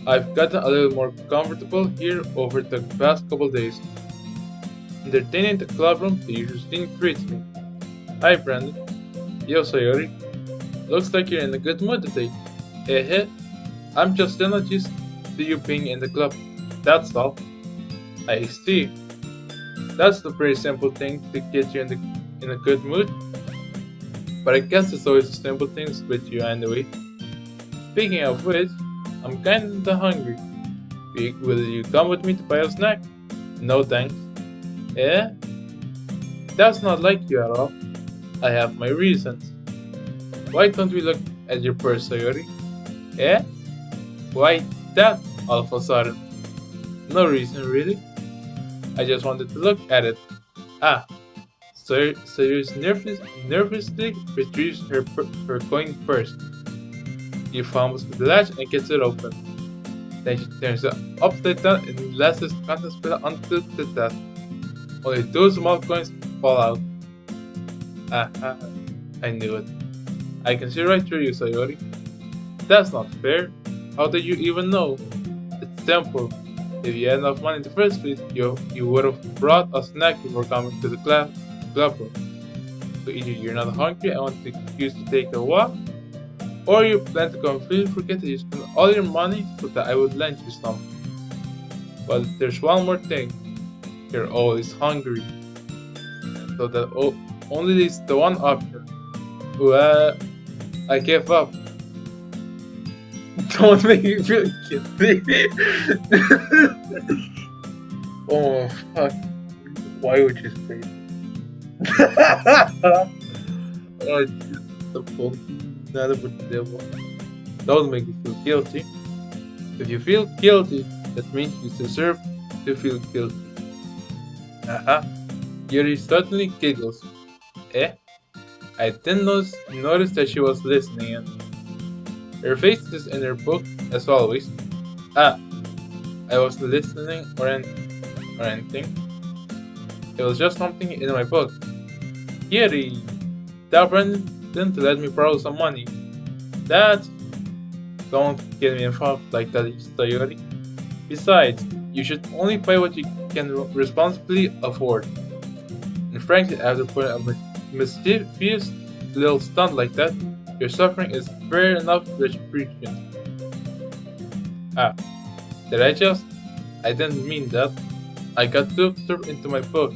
I've gotten a little more comfortable here over the past couple days. Entertaining the club room, the usual thing greets me. Hi Brandon. Yo Sayori. Looks like you're in a good mood today. Eh, I'm just still not used to you being in the club. That's all. I see. That's the pretty simple thing to get you in a good mood. But I guess it's always the simple things with you anyway. Speaking of which, I'm kinda hungry. Will you come with me to buy a snack? No thanks. Eh? That's not like you at all. I have my reasons. Why don't we look at your purse, Sayori? Eh? Why that all of a sudden? No reason really. I just wanted to look at it. Ah, Sayori nervously retrieves her coin purse. She fumbles with the latch and gets it open. Then she turns it upside down and lets its contents spill onto the desk. Only 2 small coins fall out. Aha, I knew it. I can see right through you, Sayori. That's not fair. How did you even know? It's simple. If you had enough money in the first place, you would have brought a snack before coming to the club room. So either you're not hungry and want the excuse to take a walk, or you plan to completely forget that you spent all your money so that I would lend you some. But there's one more thing. You're always hungry. So that only leaves the one option. Well, I gave up. Don't make me feel guilty. Oh fuck. Why would you say that? Oh, the fuck. Nada but the devil. Don't make me feel guilty. If you feel guilty, that means you deserve to feel guilty. Haha. Yuri suddenly giggles. Eh? I didn't notice that she was listening in. Her face is in her book, as always. Ah, I wasn't listening or anything. It was just something in my book. Yuri! Tell Brandon to let me borrow some money. Dad! Don't get me involved like that, Sayori. Besides, you should only buy what you can responsibly afford. And frankly, after putting a mischievous little stunt like that, your suffering is fair enough retribution. Ah, did I just? I didn't mean that. I got too absorbed into my book.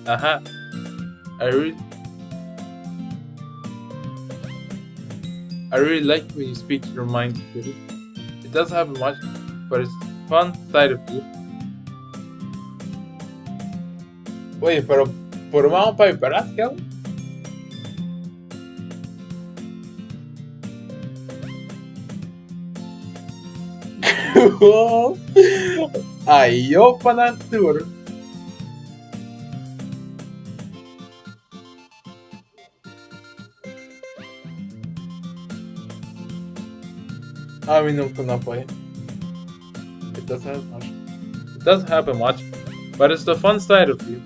Aha. I really like when you speak your mind, Kitty. It doesn't happen much, but it's a fun side of you. Oye, pero vamos para Viparas, ¿qué hago? Ayaw pa ng tour. Aminom ko na po eh. It doesn't happen much, but it's the fun side of you.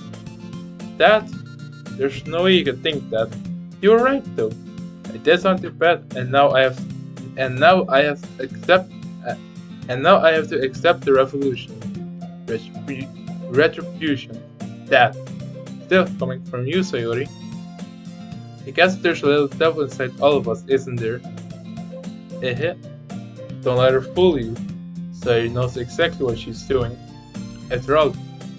There's no way you can think that. You're right though. I did something bad, and now I have to accept the retribution. That still coming from you, Sayori. I guess there's a little devil inside all of us, isn't there? Don't let her fool you. Sayori knows exactly what she's doing. After all,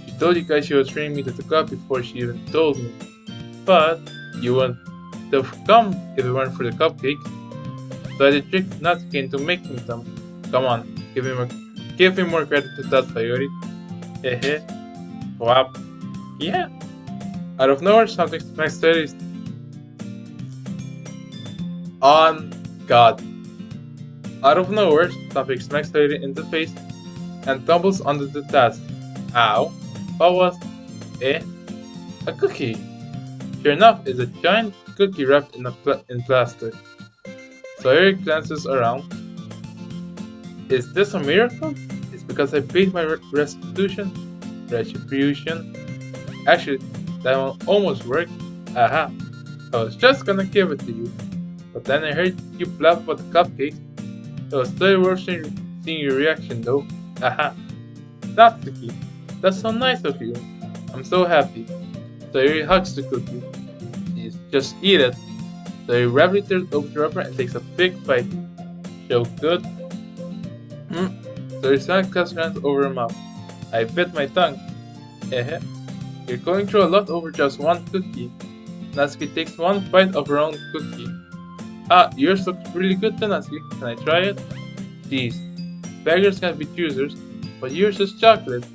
she told you guys she was bringing me to the club before she even told me. But you wouldn't have come if it weren't for the cupcakes. So I did trick not to get into making them. Come on, give me more credit to that, Sayori. Wow. Yeah. Out of nowhere, something smacks Sayori's on God. Out of nowhere, something smacks Sayori in the face and tumbles under the desk. Ow. What was it? A cookie. Sure enough, it's a giant cookie wrapped in plastic. Sayori glances around. Is this a miracle? It's because I paid my retribution. Actually, that one almost worked. Aha! I was just gonna give it to you, but then I heard you bluff about the cupcakes. It was still worth seeing your reaction though. Aha! That's the key. That's so nice of you. I'm so happy. Sayuri hugs the cookie. Just eat it. Sayuri rapidly tears open the wrapper and takes a big bite. So good. Sayuri's tongue cuts hands over her mouth. I bit my tongue. Eh? You're going through a lot over just one cookie. Natsuki takes one bite of her own cookie. Ah, yours looks really good, Natsuki. Can I try it? Jeez, beggars can't be choosers, but yours is chocolate.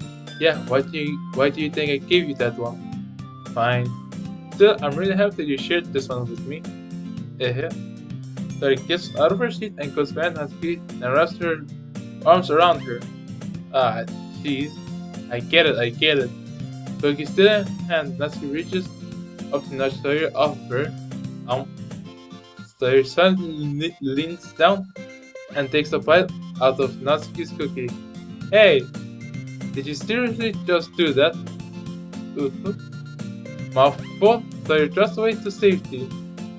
Yeah, why do you think I gave you that one? Fine. Still, I'm really happy that you shared this one with me. So he gets out of her seat and goes behind Natsuki and wraps her arms around her. Ah, jeez. I get it. So he's still in hand, Natsuki reaches up to nudge Sayuri off her. Sayuri suddenly leans down and takes a bite out of Natsuki's cookie. Hey! Did you seriously just do that? Mouthful, Sayuri just away to safety.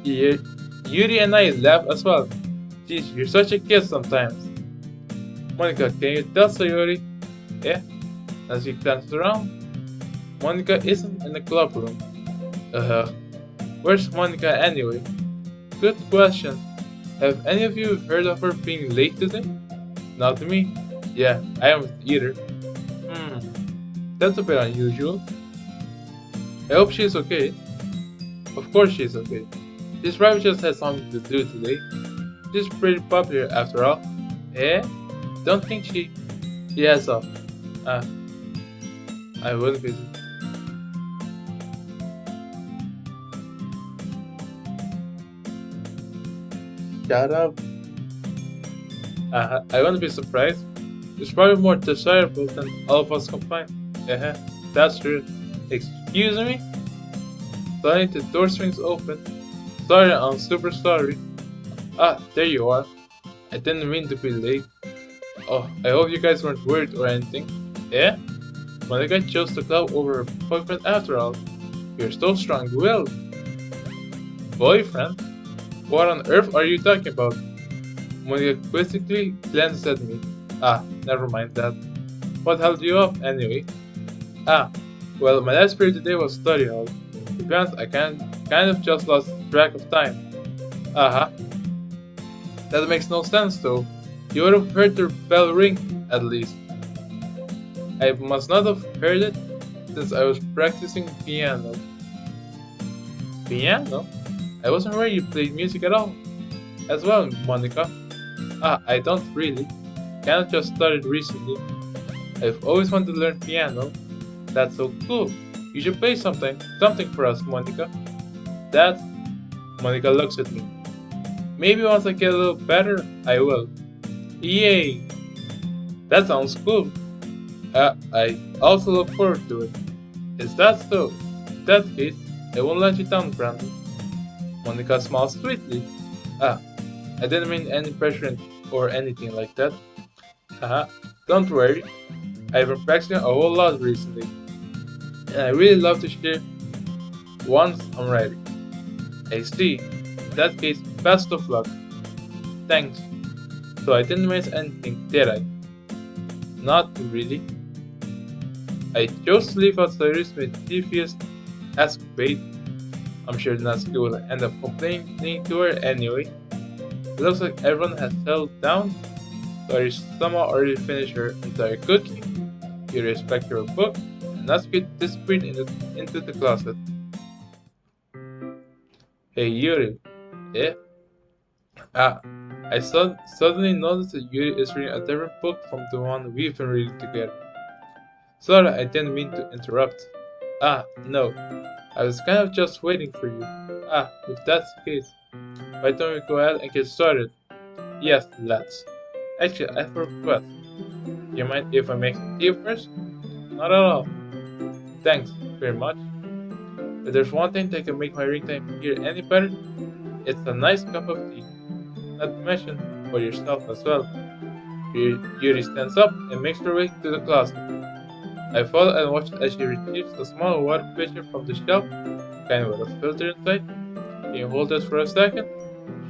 Yuri and I laugh as well. Jeez, you're such a kid sometimes. Monica, can you tell Sayuri? As she glances around, Monica isn't in the club room. Where's Monica anyway? Good question. Have any of you heard of her being late today? Not me. Yeah, I haven't either. That's a bit unusual. I hope she's okay. Of course she's okay. This rabbit just has something to do today. She's pretty popular after all. Don't think she has off. I wouldn't be. Shut up. I wouldn't be surprised. It's probably more desirable than all of us combined. That's true. Excuse me? Suddenly the door swings open. Sorry, I'm super sorry. There you are. I didn't mean to be late. Oh, I hope you guys weren't worried or anything. Monica chose the club over her boyfriend after all. You're so strong-willed. Boyfriend? What on earth are you talking about? Monica quizzically glances at me. Never mind that. What held you up anyway? Well, my last period today was study hall. To be honest, I kind of just lost track of time. That makes no sense though. You would have heard the bell ring, at least. I must not have heard it, since I was practicing piano. Piano? I wasn't aware you played music at all. As well, Monica. I don't really. Kind of just started recently. I've always wanted to learn piano. That's so cool. You should play something for us, Monica. Monica looks at me. Maybe once I get a little better, I will. Yay! That sounds cool. I also look forward to it. Is that so? In that case, I won't let you down, Brandon. Monica smiles sweetly. I didn't mean any pressure or anything like that. Don't worry. I've been practicing a whole lot recently. And I really love to share once I'm ready. I see. In that case, best of luck. Thanks. So I didn't miss anything, did I? Not really. I chose to leave out Sayuri's mischievous escapade. I'm sure Natsuki will end up complaining to her anyway. It looks like everyone has settled down, so I somehow already finished her entire cookie. You respect your book, and Natsuki disappeared into the closet. Hey Yuri. I suddenly noticed that Yuri is reading a different book from the one we've been reading together. Sorry, I didn't mean to interrupt. No. I was kind of just waiting for you. If that's the case, why don't we go ahead and get started? Yes, let's. Actually, I forgot. Do you mind if I make some tea first? Not at all. Thanks very much. If there's one thing that can make my reading time here any better, it's a nice cup of tea. Not to mention for yourself as well. Yuri stands up and makes her way to the closet. I follow and watch as she retrieves a small water pitcher from the shelf, kind with a filter inside. Can you hold it for a second?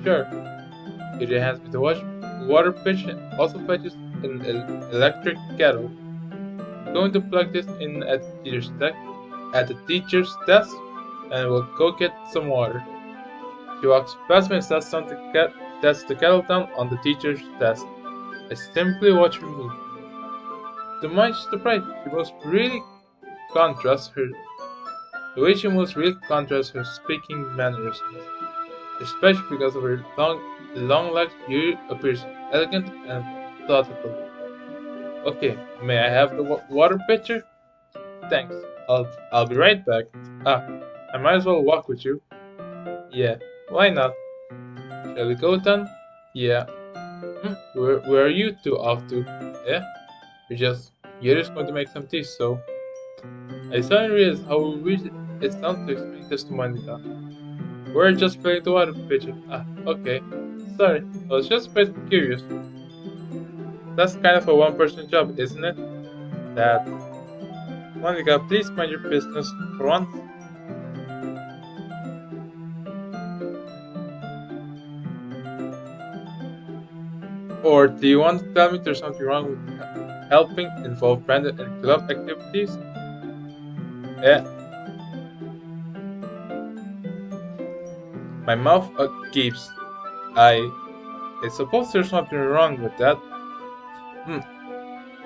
Sure. Yuri hands me the water pitcher and also fetches an electric kettle. I'm going to plug this in at the teacher's desk, and we'll go get some water. She walks past me and sets the kettle down on the teacher's desk. I simply watch her move. To my surprise, the way she moves really contrasts her speaking mannerisms, especially because of her long legs. Yuri appears elegant and thoughtful. Okay, may I have the water pitcher? Thanks. I'll be right back. Ah, I might as well walk with you. Yeah, why not? Shall we go then? Yeah. Where are you two off to? Yeah? You're just going to make some tea, so. I suddenly realized how weird it sounds to explain this to Monica. We're just playing the water pitcher. Ah, okay. Sorry, I was just a bit curious. That's kind of a one-person job, isn't it? That. Monica, please mind your business for once. Or do you want to tell me there's something wrong with helping involve Brandon in club activities? Yeah, my mouth gaps. I suppose there's something wrong with that.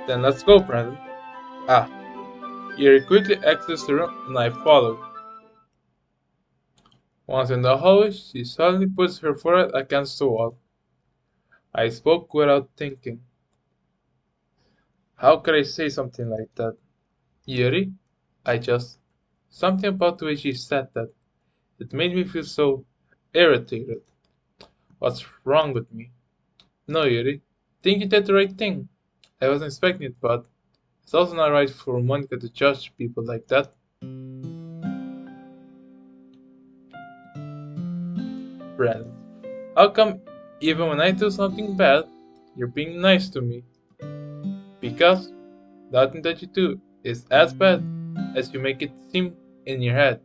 Then let's go, Brandon. Ah, Yuri quickly exits the room and I follow. Once in the hallway, she suddenly puts her forehead against the wall. I spoke without thinking. How could I say something like that? Yuri? I just. Something about the way she said that. It made me feel so irritated. What's wrong with me? No, Yuri. Think you did the right thing. I wasn't expecting it, but it's also not right for Monica to judge people like that. Brandon, how come even when I do something bad, you're being nice to me? Because nothing that you do is as bad as you make it seem in your head.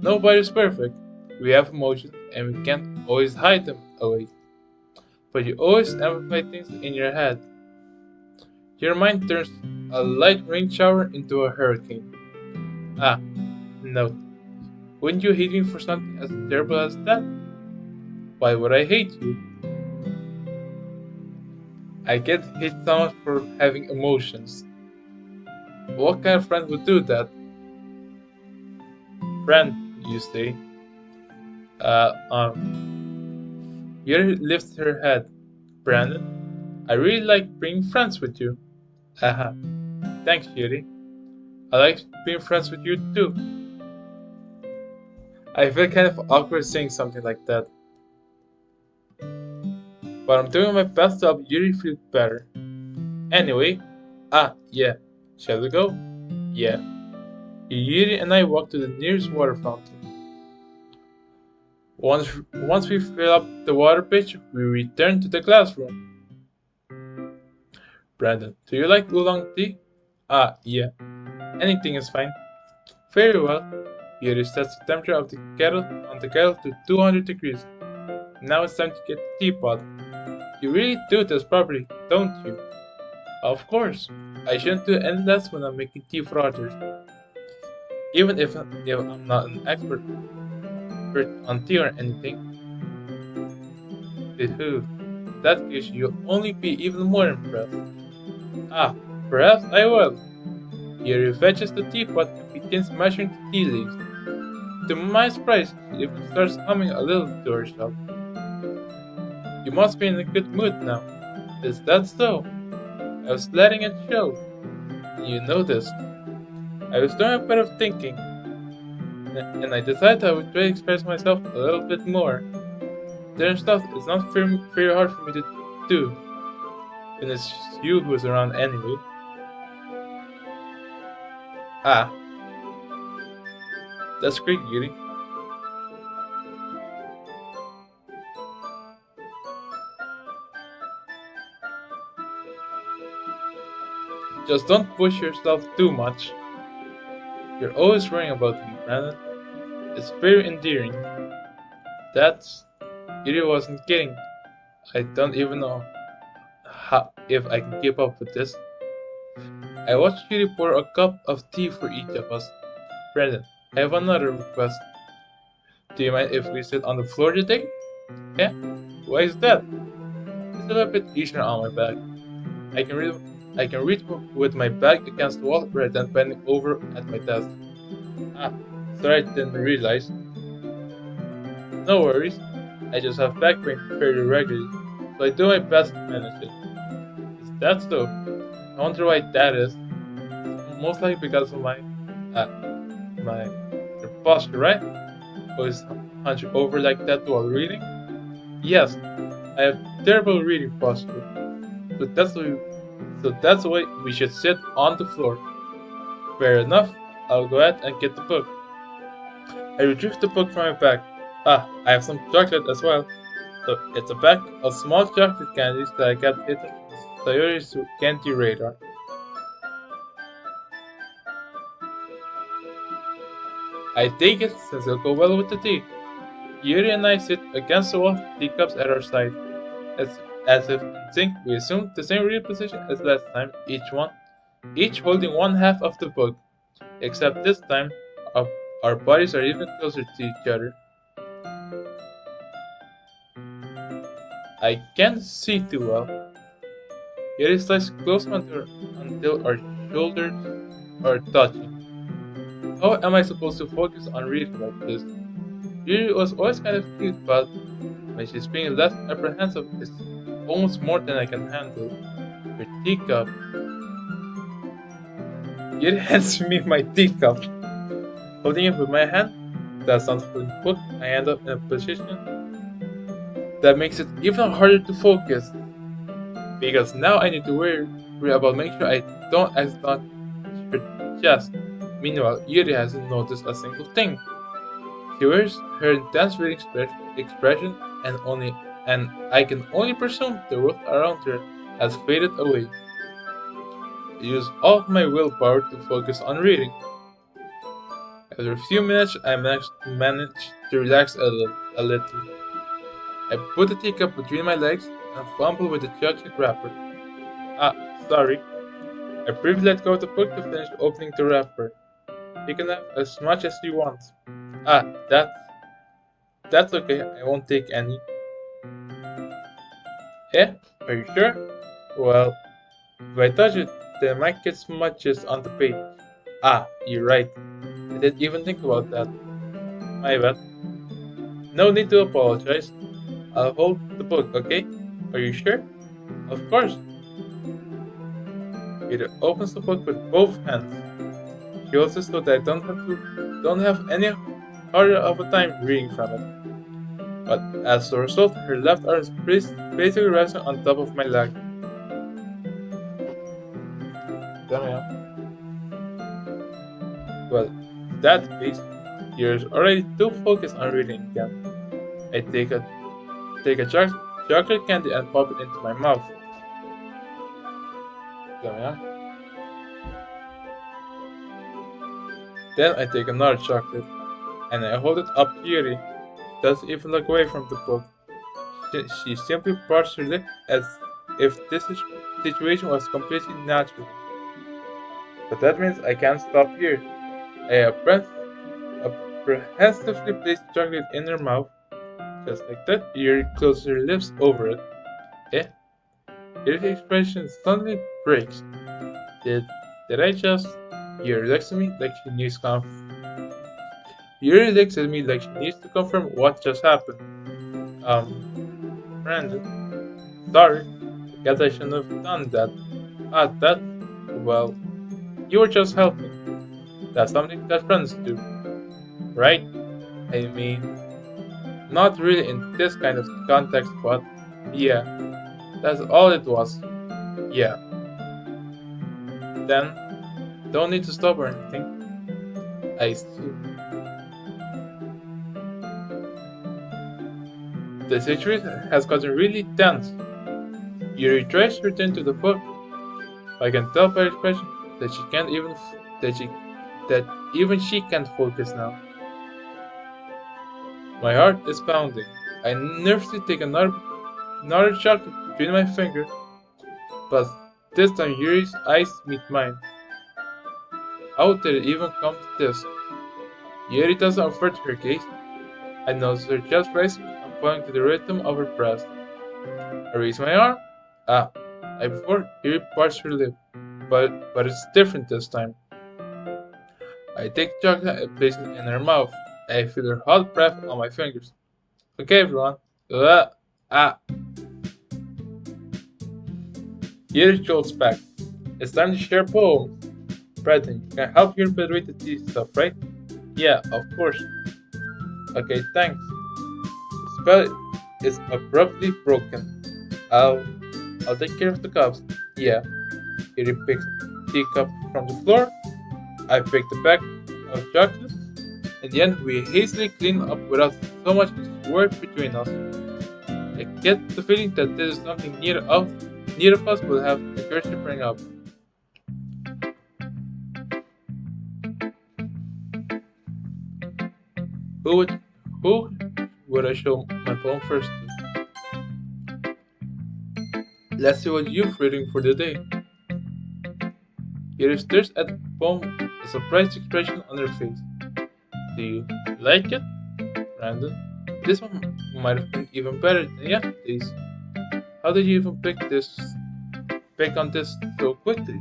Nobody's perfect. We have emotions and we can't always hide them away. But you always amplify things in your head. Your mind turns a light rain shower into a hurricane. Ah, no. Wouldn't you hate me for something as terrible as that? Why would I hate you? I can't hate someone for having emotions. What kind of friend would do that? Friend, you say. Uh, Yuri lifts her head. Brandon, I really like being friends with you. Haha. Thanks, Yuri. I like being friends with you too. I feel kind of awkward saying something like that. But I'm doing my best to help Yuri feel better. Anyway, yeah. Shall we go? Yeah. Yuri and I walk to the nearest water fountain. Once we fill up the water pitcher, we return to the classroom. Brandon, do you like oolong tea? Yeah. Anything is fine. Very well. Yuri sets the temperature of the kettle to 200 degrees. Now it's time to get the teapot. You really do this properly, don't you? Of course. I shouldn't do any less when I'm making tea for others. Even if I'm not an expert on tea or anything. Woohoo. In that case, you'll only be even more impressed. Perhaps I will. Yuri fetches the teapot and begins measuring the tea leaves. To my surprise, she even starts humming a little to herself. You must be in a good mood now. Is that so? I was letting it show. You noticed. I was doing a bit of thinking, and I decided I would try to express myself a little bit more. Turns out it's not very hard for me to do, when it's you who's around anyway. Ah, that's great, Yuri. Just don't push yourself too much. You're always worrying about me, Brandon. It's very endearing. That's... Yuri wasn't kidding. I don't even know if I can keep up with this. I watched Yuri pour a cup of tea for each of us. Brandon, I have another request. Do you mind if we sit on the floor today? Yeah? Why is that? It's a little bit easier on my back. I can read with my back against the wall rather than bending over at my desk. Ah, sorry I didn't realize. No worries. I just have back pain fairly regularly, so I do my best to manage it. Is that so? I wonder why that is. Most likely because of my posture, right? Always hunching over like that while reading. Yes, I have terrible reading posture. So that's why we should sit on the floor. Fair enough. I'll go ahead and get the book. I retrieved the book from my bag. Ah, I have some chocolate as well. So it's a bag of small chocolate candies that I got hidden from Sayori's candy radar. I take it since it'll go well with the tea. Yuri and I sit against the wall, teacups at our side. As if in sync, we assume the same real position as last time, each holding one half of the book. Except this time, our, our bodies are even closer to each other. I can't see too well. Yuri slides close until our shoulders are touching. How am I supposed to focus on reading like this? Yuri was always kind of cute, but when she's being less apprehensive, it's almost more than I can handle. Your teacup. Yuri hands me my teacup. Holding it with my hand, that's not for the book, I end up in a position that makes it even harder to focus. Because now I need to worry about making sure I don't accidentally her chest. Meanwhile, Yuri hasn't noticed a single thing. She wears her intense reading expression and I can only presume the world around her has faded away. I use all of my willpower to focus on reading. After a few minutes, I manage to relax a little. I put the teacup between my legs and fumble with the chocolate wrapper. Ah, sorry. I briefly let go of the book to finish opening the wrapper. You can have as much as you want. Ah, that's okay. I won't take any. Eh? Are you sure? Well, if I touch it, then I might get smudges on the page. Ah, you're right. I didn't even think about that. My bad. No need to apologize. I'll hold the book, okay? Are you sure? Of course. Peter opens the book with both hands. She holds it so that I don't have any harder of a time reading from it. But as a result, her left arm is basically resting on top of my leg. Damn yeah. Well, in that case, you're already too focused on reading again. I take a chocolate candy and pop it into my mouth. Damn yeah. Then I take another chocolate, and I hold it up to Yuri. Doesn't even look away from the book. She simply parts her lip as if this situation was completely natural. But that means I can't stop here. I apprehensively place the chocolate in her mouth. Just like that, Yuri closes her lips over it. Eh? Yuri's expression suddenly breaks. Did I just... Yuri looks at me like she needs Yuri looks at me like she needs to confirm what just happened. Brandon. Sorry. I guess I shouldn't have done that. Well, you were just helping. That's something that friends do. Right? I mean, not really in this kind of context, but yeah. That's all it was. Yeah. Then, don't need to stop or anything. I see. The situation has gotten really tense. Yuri tries to return to the book, I can tell by her expression that she can't even that even she can't focus now. My heart is pounding. I nervously take another chocolate between my fingers, but this time Yuri's eyes meet mine. How did it even come to this? Yuri doesn't avert her gaze. I notice her chest rising and falling to the rhythm of her breath. I raise my arm. Ah, like before, Yuri parts her lip, but it's different this time. I take the chocolate and place it in her mouth. I feel her hot breath on my fingers. Okay, everyone. Ah. Yuri jolts back. It's time to share poems. Brethren, can I help you read the stuff, right? Yeah, of course. Okay, thanks. The spell is abruptly broken. I'll take care of the cups. Yeah. Yuri picks a teacup from the floor. I pick the pack of chocolate. In the end, we hastily clean up without so much as a word between us. I get the feeling that this is something neither of us will have the courage to bring up. Who would I show my poem first to? Let's see what you've reading for the day. Yuri stares at the poem, a surprised expression on her face. Do you like it, Brandon? This one might have been even better than yesterday's. How did you even pick on this so quickly?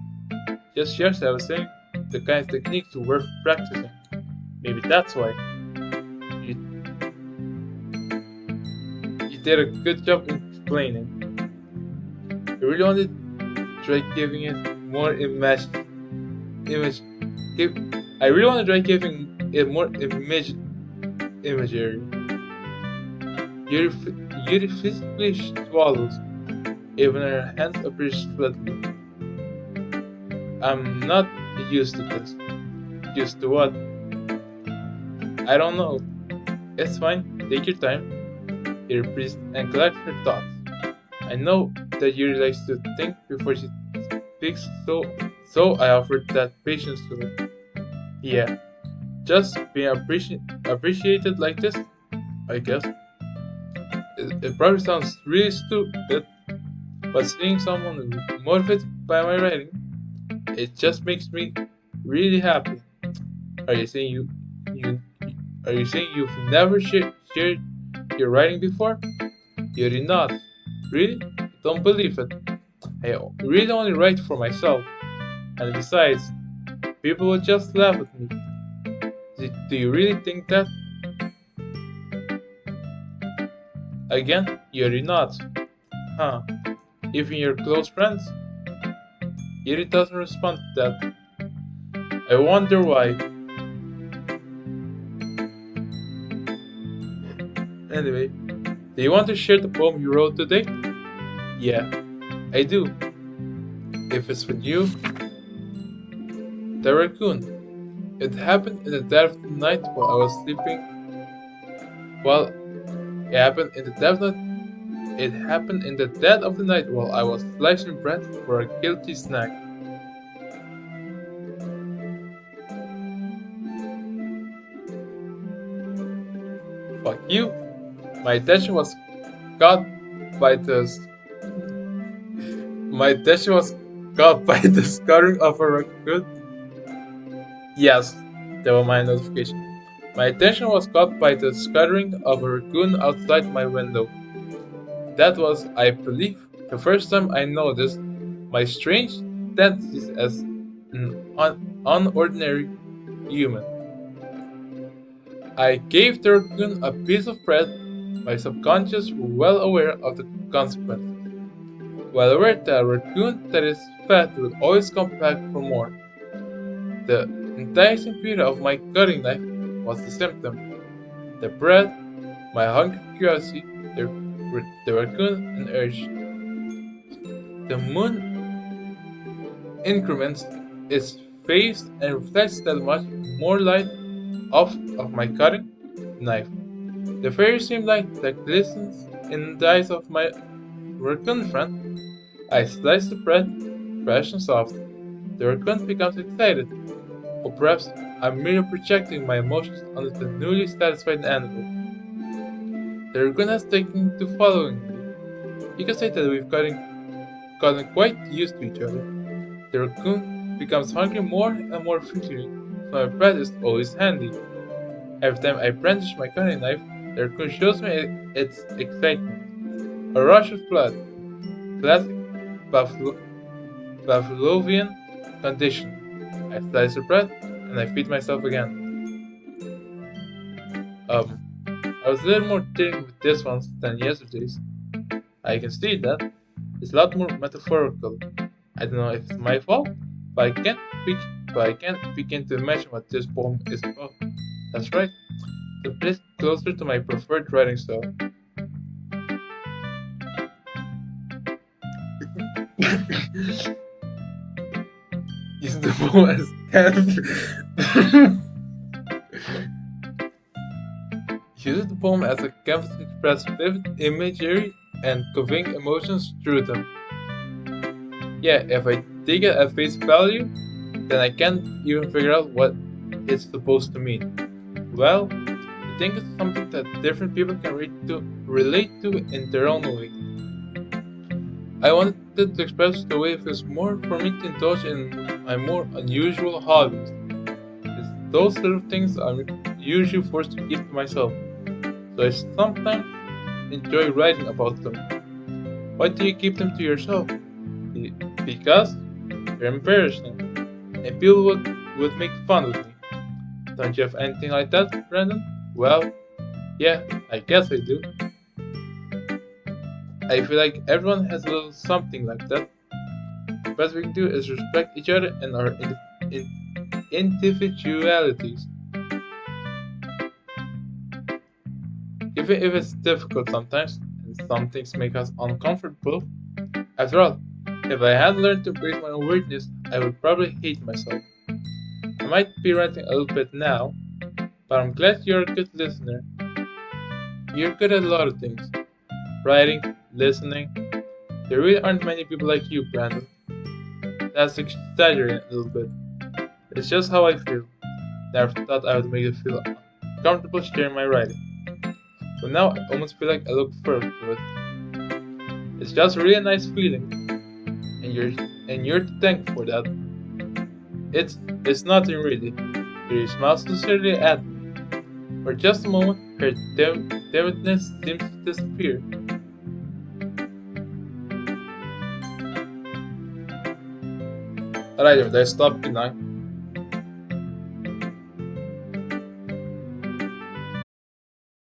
Just yesterday I was saying the kind of techniques worth practicing. Maybe that's why. You did a good job in explaining. I really wanted to try giving it more I really want to try giving it more imagery. Yuri physically swallows, even her hands appear sweaty. I'm not used to this. Used to what? I don't know. It's fine, take your time. Yuri breathes and collects her thoughts. I know that Yuri likes to think before she speaks, so I offered that patience to her. Yeah, just being appreciated like this, I guess. It probably sounds really stupid, but seeing someone motivated by my writing, it just makes me really happy. Are you saying you've never shared your writing before? You did not. Really? Don't believe it. I really only write for myself. And besides, people will just laugh at me. Do you really think that? Again, Yuri nods. Huh. Even your close friends? Yuri doesn't respond to that. I wonder why. Anyway, do you want to share the poem you wrote today? Yeah, I do. If it's with you. The raccoon. It happened in the dead of the night while I was sleeping. It happened in the dead of the night while I was slicing bread for a guilty snack. Fuck you. My attention was caught by the scuttering of a raccoon. Yes, that was my notification. My attention was caught by the scuttering of a raccoon outside my window. That was, I believe, the first time I noticed my strange tendencies as an unordinary human. I gave the raccoon a piece of bread, my subconscious well aware of the consequences. Well aware that a raccoon that is fat will always come back for more. The enticing beauty of my cutting knife was the symptom. The bread, my hungry curiosity, the raccoon, and urge. The moon increments its face and reflects that much more light off of my cutting knife. The very same light that glistens in the eyes of my raccoon friend. I slice the bread expression softens. The raccoon becomes excited, or perhaps I'm merely projecting my emotions onto the newly satisfied animal. The raccoon has taken to following me. You can say that we've gotten quite used to each other. The raccoon becomes hungry more and more frequently, so my breath is always handy. Every time I brandish my cutting knife, the raccoon shows me its excitement. A rush of blood. Classic Pavlovian condition. I slice the bread and I feed myself again. I was a little more thin with this one than yesterday's. I can see that. It's a lot more metaphorical. I don't know if it's my fault, but I can't begin to imagine what this poem is about. That's right. The place closer to my preferred writing style. Using the poem as Uses the poem as a canvas to express vivid imagery and conveying emotions through them. Yeah, if I take it at face value, then I can't even figure out what it's supposed to mean. Well, I think it's something that different people can relate to in their own way. I wanted to express the way it feels more for me to indulge in my more unusual hobbies. It's those little things I'm usually forced to keep to myself, so I sometimes enjoy writing about them. Why do you keep them to yourself? Because they're embarrassing, and people would make fun of me. Don't you have anything like that, Brandon? Well, yeah, I guess I do. I feel like everyone has a little something like that. The best we can do is respect each other and our individualities. Even if it's difficult sometimes, and some things make us uncomfortable. After all, if I hadn't learned to embrace my own weirdness, I would probably hate myself. I might be ranting a little bit now, but I'm glad you're a good listener. You're good at a lot of things. Writing, listening. There really aren't many people like you, Brandon. That's exaggerating a little bit. It's just how I feel. Never thought I would make you feel comfortable sharing my writing. But now I almost feel like I look forward to it. It's just a really nice feeling, and you're to thank for that. It's nothing really. She smiles sincerely at me. For just a moment, her timidness seems to disappear. Alright, I stop now.